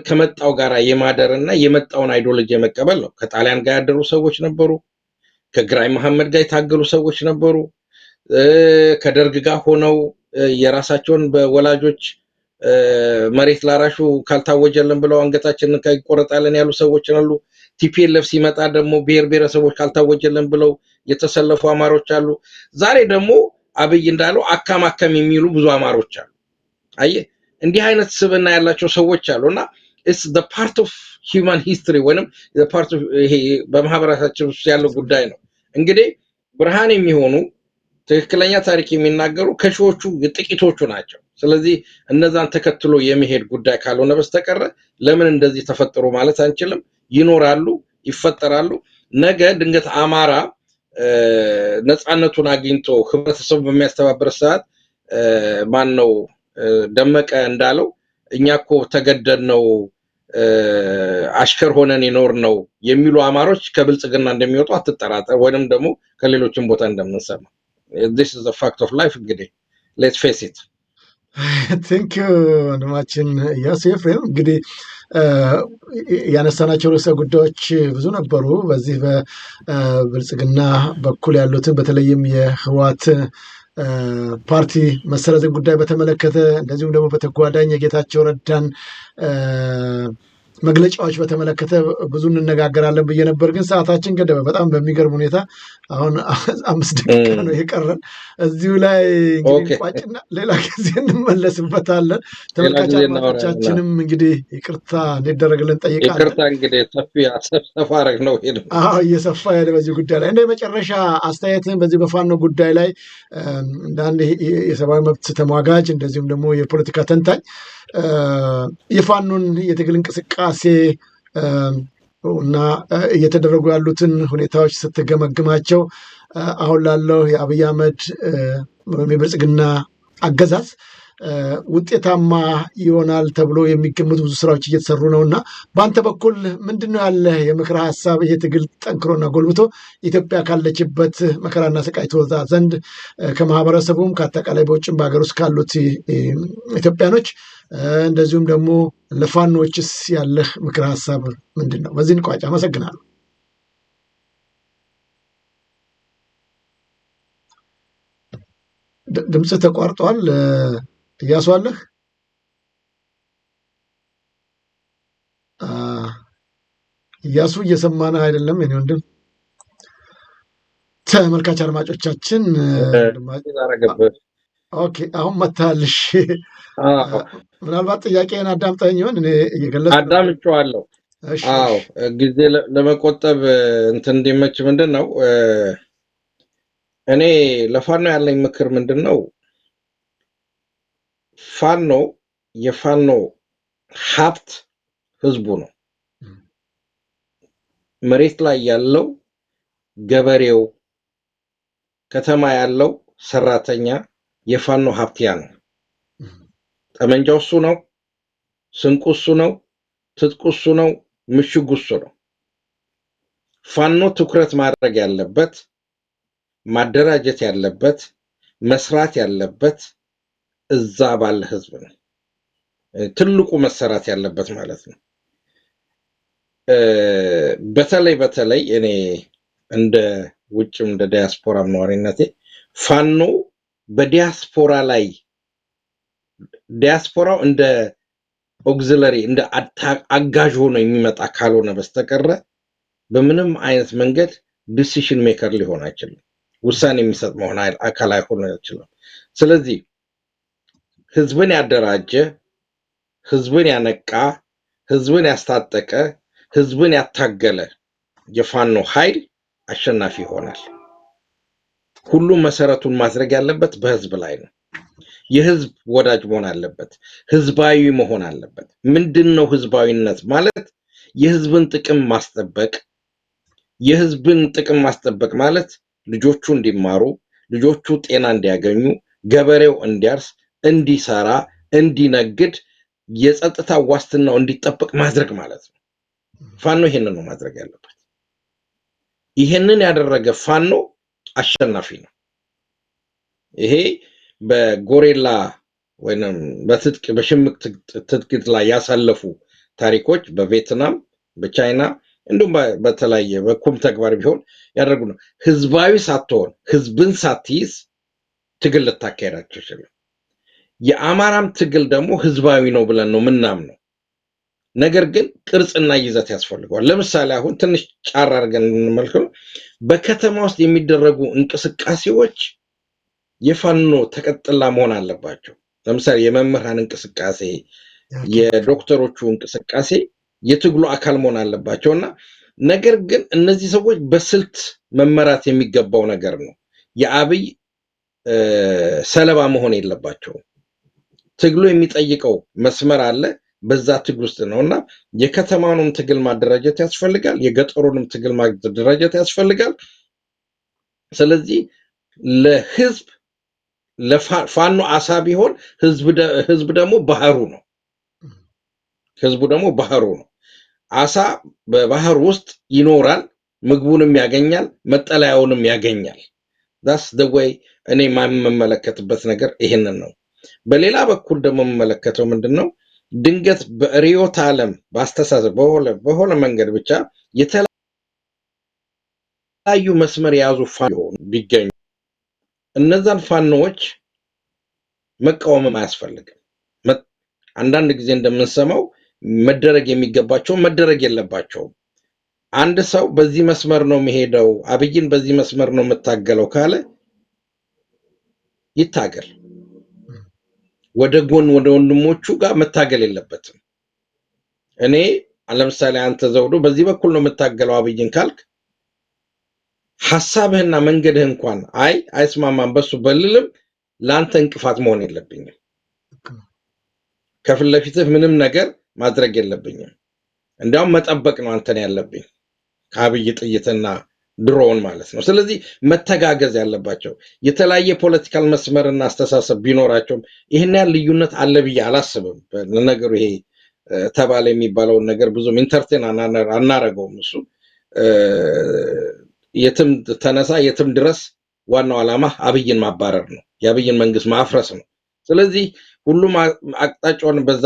ከመጣው ጋራ የማደርና የመጣውን አይዲዮሎጂ የመቀበል ነው። ከጣሊያን ጋር ያደሩ ሰዎች ነበሩ፣ ከግራይ መሐመድ ጋር የታገሉ ሰዎች ነበሩ፣ ከደርግ ጋር ሆነው የራሳቸውን በወላጆች መሬት ላራሹ ካልታወጀልን ብለው አንገታችንን ከይቆረጣለን ያሉ ሰዎች አሉ። ቲፒኤልኤፍ ሲመጣ ደግሞ ብሔር ብሔረሰቦች ካልታወጀልን ብለው የተሰለፉ አማሮች አሉ። ዛሬ ደግሞ አብይ እንዳለው አካም የሚሉ ብዙ አማሮች አሉ። አየህ እንዲህ አይነት ስብና ያላቸው ሰዎች አሉና it's the part of human history ወይንም the part of ይሄ በማህበረሰባችን ውስጥ ያለው ጉዳይ ነው። እንግዲህ ብርሃን የሚሆኑ ትክክለኛ ታሪክ የሚናገሩ ከሺዎቹ ጥቂቶቹ ናቸው። ስለዚህ እነዛን ተከትሎ የሚሄድ ጉዳይ ካልሆነ በስተቀር ለምን እንደዚህ ተፈጠሩ ማለት አንችልም። ይኖራሉ፣ ይፈጠራሉ። ነገ ድንገት አማራ ነፃነቱን አግኝቶ ህብረተሰቡ በሚያስተባብር ሰዓት ማን ነው ደመቀ እንዳለው እኛኮ ተገደን ነው አሽከር ሆነን ይኖር ነው የሚሉ አማሮች ከብልጽግና እንደሚወጡ አትጠራጠር። ወይንም ደግሞ ከሌሎችም ቦታ እንደምንሰማ this is the fact of life። እንግዲህ let's face it። ቴንክ ዩ ወንድማችን ኢያሱ ኤፍሬም። እንግዲህ ያነሳናቸው ርዕሰ ጉዳዮች ብዙ ነበሩ። በዚህ በብልጽግና በኩል ያሉትን በተለይም የህወሓት ፓርቲ መሰረዝን ጉዳይ በተመለከተ እንደዚሁም ደግሞ በተጓዳኝ የጌታቸው ረዳን መግለጫዎች በተመለከተ ብዙ እንነጋገራለን ብዬ ነበር፣ ግን ሰዓታችን ገደበ። በጣም በሚገርም ሁኔታ አሁን 5 ደቂቃ ነው የቀረን። እዚሁ ላይ እንግዲህ ቋጭና ሌላ ጊዜ እንመለስበታለን። ተመልካች አድማጮቻችንም እንግዲህ ይቅርታ እንዲደረግልን ጠይቃለን። ይቅርታ እንግዲህ ሰፋ አረግ ነው ሄደ። እየሰፋ ሄደ በዚህ ጉዳይ ላይ። እንደ መጨረሻ አስተያየትን በዚህ በፋኖ ጉዳይ ላይ እንደ አንድ የሰብአዊ መብት ተሟጋጅ እንደዚሁም ደግሞ የፖለቲካ ተንታኝ የፋኖን የትግል እንቅስቃሴ እና እየተደረጉ ያሉትን ሁኔታዎች ስትገመግማቸው አሁን ላለው የአብይ አህመድ ወይም የብልጽግና አገዛዝ ውጤታማ ይሆናል ተብሎ የሚገመቱ ብዙ ስራዎች እየተሰሩ ነው እና በአንተ በኩል ምንድነው ያለ የምክር ሀሳብ? ይሄ ትግል ጠንክሮና ጎልብቶ ኢትዮጵያ ካለችበት መከራና ስቃይ ትወጣ ዘንድ ከማህበረሰቡም ከአጠቃላይ በውጭም በሀገር ውስጥ ካሉት ኢትዮጵያኖች እንደዚሁም ደግሞ ለፋኖችስ ያለህ ምክር ሀሳብ ምንድን ነው? በዚህ እንቋጭ። አመሰግናለሁ። ድምጽ ተቋርጧል። እያሱ አለህ? እያሱ እየሰማነህ አይደለም የኔ ወንድም። ተመልካች አድማጮቻችን ኦኬ አሁን መታልሽ። ምናልባት ጥያቄን አዳምጠኝ ይሆን? እኔ እየገለጽ አዳምጬዋለሁ። አዎ ጊዜ ለመቆጠብ እንትን እንዲመች ምንድን ነው እኔ ለፋኖ ያለኝ ምክር ምንድን ነው? ፋኖ የፋኖ ሀብት ህዝቡ ነው። መሬት ላይ ያለው ገበሬው፣ ከተማ ያለው ሰራተኛ የፋኖ ሀብት ያ ነው። ጠመንጃው እሱ ነው፣ ስንቁ እሱ ነው፣ ትጥቁ እሱ ነው፣ ምሽጉ እሱ ነው። ፋኖ ትኩረት ማድረግ ያለበት፣ ማደራጀት ያለበት፣ መስራት ያለበት እዛ ባለ ህዝብ ነው። ትልቁ መሰራት ያለበት ማለት ነው። በተለይ እኔ እንደ ውጭም እንደ ዲያስፖራ ነዋሪነቴ ፋኖ በዲያስፖራ ላይ ዲያስፖራው እንደ ኦግዚለሪ እንደ አጋዥ ሆኖ የሚመጣ ካልሆነ በስተቀረ በምንም አይነት መንገድ ዲሲሽን ሜከር ሊሆን አይችልም። ውሳኔ የሚሰጥ መሆን አካል አይሆን አይችልም። ስለዚህ ህዝብን ያደራጀ፣ ህዝብን ያነቃ፣ ህዝብን ያስታጠቀ፣ ህዝብን ያታገለ የፋኖ ኃይል አሸናፊ ይሆናል። ሁሉም መሰረቱን ማድረግ ያለበት በህዝብ ላይ ነው። የህዝብ ወዳጅ መሆን አለበት። ህዝባዊ መሆን አለበት። ምንድነው ህዝባዊነት ማለት? የህዝብን ጥቅም ማስጠበቅ። የህዝብን ጥቅም ማስጠበቅ ማለት ልጆቹ እንዲማሩ፣ ልጆቹ ጤና እንዲያገኙ፣ ገበሬው እንዲያርስ፣ እንዲሰራ፣ እንዲነግድ፣ የጸጥታ ዋስትናው እንዲጠበቅ ማድረግ ማለት ነው። ፋኖ ይሄንን ነው ማድረግ ያለበት። ይሄንን ያደረገ ፋኖ አሸናፊ ነው። ይሄ በጎሬላ ወይንም በትጥቅ በሽምቅ ትጥቅ ላይ ያሳለፉ ታሪኮች በቪየትናም፣ በቻይና እንዲሁም በተለያየ በኩም ተግባር ቢሆን ያደርጉ ነው። ህዝባዊ ሳትሆን ህዝብን ሳትይዝ ትግል ልታካሄዳቸው ይችላል። የአማራም ትግል ደግሞ ህዝባዊ ነው ብለን ነው ምናምነው። ነገር ግን ቅርጽና ይዘት ያስፈልገዋል። ለምሳሌ አሁን ትንሽ ጫር አድርገን እንመልከው። በከተማ ውስጥ የሚደረጉ እንቅስቃሴዎች የፋኖ ተቀጥላ መሆን አለባቸው። ለምሳሌ የመምህራን እንቅስቃሴ፣ የዶክተሮቹ እንቅስቃሴ የትግሉ አካል መሆን አለባቸውና ነገር ግን እነዚህ ሰዎች በስልት መመራት የሚገባው ነገር ነው። የአብይ ሰለባ መሆን የለባቸውም። ትግሉ የሚጠይቀው መስመር አለ። በዛ ትግል ውስጥ ነውና የከተማውንም ትግል ማደራጀት ያስፈልጋል፣ የገጠሩንም ትግል ማደራጀት ያስፈልጋል። ስለዚህ ለህዝብ ለፋኖ አሳ ቢሆን ህዝብ ደግሞ ባህሩ ነው። ህዝቡ ደግሞ ባህሩ ነው። አሳ በባህር ውስጥ ይኖራል፣ ምግቡንም ያገኛል፣ መጠለያውንም ያገኛል። that's the way እኔ የምመለከትበት ነገር ይሄንን ነው። በሌላ በኩል ደግሞ የምመለከተው ምንድነው? ድንገት በሪዮት ዓለም ባስተሳሰብ በሆነ መንገድ ብቻ የተለያዩ መስመር የያዙ ፋኖ ቢገኙ እነዛን ፋኖዎች መቃወምም አያስፈልግም። አንዳንድ ጊዜ እንደምንሰማው መደረግ የሚገባቸው መደረግ የለባቸውም። አንድ ሰው በዚህ መስመር ነው የሚሄደው፣ አብይን በዚህ መስመር ነው የምታገለው ካለ ይታገል። ወደ ጎን ወደ ወንድሞቹ ጋር መታገል የለበትም። እኔ ለምሳሌ አንተ ዘውዱ በዚህ በኩል ነው የምታገለው አብይን ካልክ ሐሳብህና መንገድህ እንኳን አይስማማም በሱ በልልም ላንተ እንቅፋት መሆን የለብኝም። ከፊት ለፊትህ ምንም ነገር ማድረግ የለብኝም። እንዲያውም መጠበቅ ነው አንተን ያለብኝ ከአብይ ጥይትና ድሮውን ማለት ነው። ስለዚህ መተጋገዝ ያለባቸው የተለያየ ፖለቲካል መስመርና አስተሳሰብ ቢኖራቸውም ይሄን ያህል ልዩነት አለ ብዬ አላስብም። ለነገሩ ይሄ ተባለ የሚባለውን ነገር ብዙም ኢንተርቴን አናረገውም። እሱ የትም ተነሳ የትም ድረስ ዋናው ዓላማ አብይን ማባረር ነው፣ የአብይን መንግስት ማፍረስ ነው። ስለዚህ ሁሉም አቅጣጫውን በዛ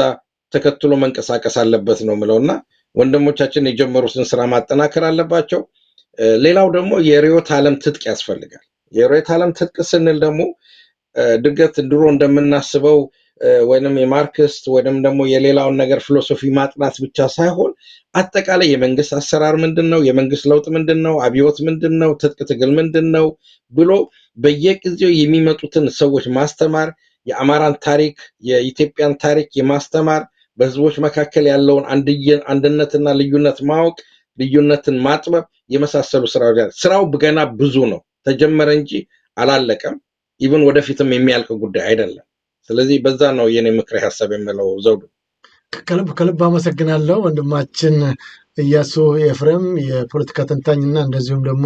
ተከትሎ መንቀሳቀስ አለበት ነው ምለውና ወንድሞቻችን የጀመሩትን ስራ ማጠናከር አለባቸው። ሌላው ደግሞ የርዕዮተ ዓለም ትጥቅ ያስፈልጋል። የርዕዮተ ዓለም ትጥቅ ስንል ደግሞ ድገት ድሮ እንደምናስበው ወይንም የማርክስት ወይንም ደግሞ የሌላውን ነገር ፊሎሶፊ ማጥናት ብቻ ሳይሆን አጠቃላይ የመንግስት አሰራር ምንድነው፣ የመንግስት ለውጥ ምንድነው፣ አብዮት ምንድነው፣ ትጥቅ ትግል ምንድነው ብሎ በየጊዜው የሚመጡትን ሰዎች ማስተማር፣ የአማራን ታሪክ የኢትዮጵያን ታሪክ የማስተማር፣ በህዝቦች መካከል ያለውን አንድነትና ልዩነት ማወቅ፣ ልዩነትን ማጥበብ የመሳሰሉ ስራው ገና ብዙ ነው። ተጀመረ እንጂ አላለቀም። ኢቭን ወደፊትም የሚያልቅ ጉዳይ አይደለም። ስለዚህ በዛ ነው የኔ ምክር ሐሳብ የምለው። ዘውዱ ከልብ አመሰግናለሁ ወንድማችን ኢያሱ ኤፍሬም የፖለቲካ ተንታኝና እንደዚሁም ደግሞ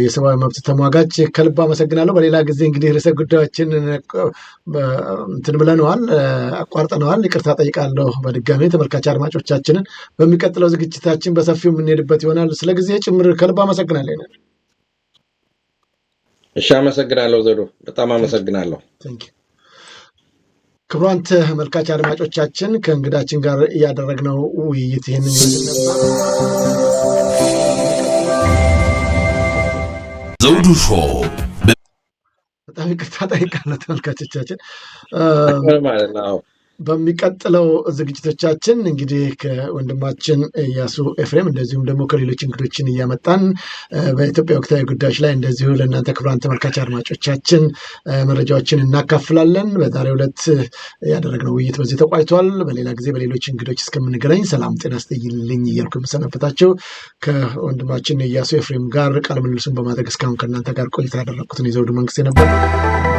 የሰብአዊ መብት ተሟጋች ከልብ አመሰግናለሁ። በሌላ ጊዜ እንግዲህ ርዕሰ ጉዳዮችን እንትን ብለነዋል፣ አቋርጠነዋል። ይቅርታ ጠይቃለሁ በድጋሚ ተመልካች አድማጮቻችንን። በሚቀጥለው ዝግጅታችን በሰፊው የምንሄድበት ይሆናል። ስለ ጊዜ ጭምር ከልብ አመሰግናለሁ። እሺ፣ አመሰግናለሁ ዘውዱ፣ በጣም አመሰግናለሁ። ክቡራን ተመልካች አድማጮቻችን ከእንግዳችን ጋር እያደረግነው ውይይት ይህንን ይመስል ነበር። ዘውዱ ሾው በጣም ይቅርታ ጠይቃለሁ ተመልካቾቻችን። ማለት ነው በሚቀጥለው ዝግጅቶቻችን እንግዲህ ከወንድማችን ኢያሱ ኤፍሬም እንደዚሁም ደግሞ ከሌሎች እንግዶችን እያመጣን በኢትዮጵያ ወቅታዊ ጉዳዮች ላይ እንደዚሁ ለእናንተ ክቡራን ተመልካች አድማጮቻችን መረጃዎችን እናካፍላለን። በዛሬው ዕለት ያደረግነው ውይይት በዚህ ተቋጭቷል። በሌላ ጊዜ በሌሎች እንግዶች እስከምንገናኝ ሰላም ጤና ይስጥልኝ እያልኩ የምሰናበታቸው ከወንድማችን ኢያሱ ኤፍሬም ጋር ቃለ ምልልሱን በማድረግ እስካሁን ከእናንተ ጋር ቆይታ ያደረግኩትን የዘውዱ መንግስት ነበር።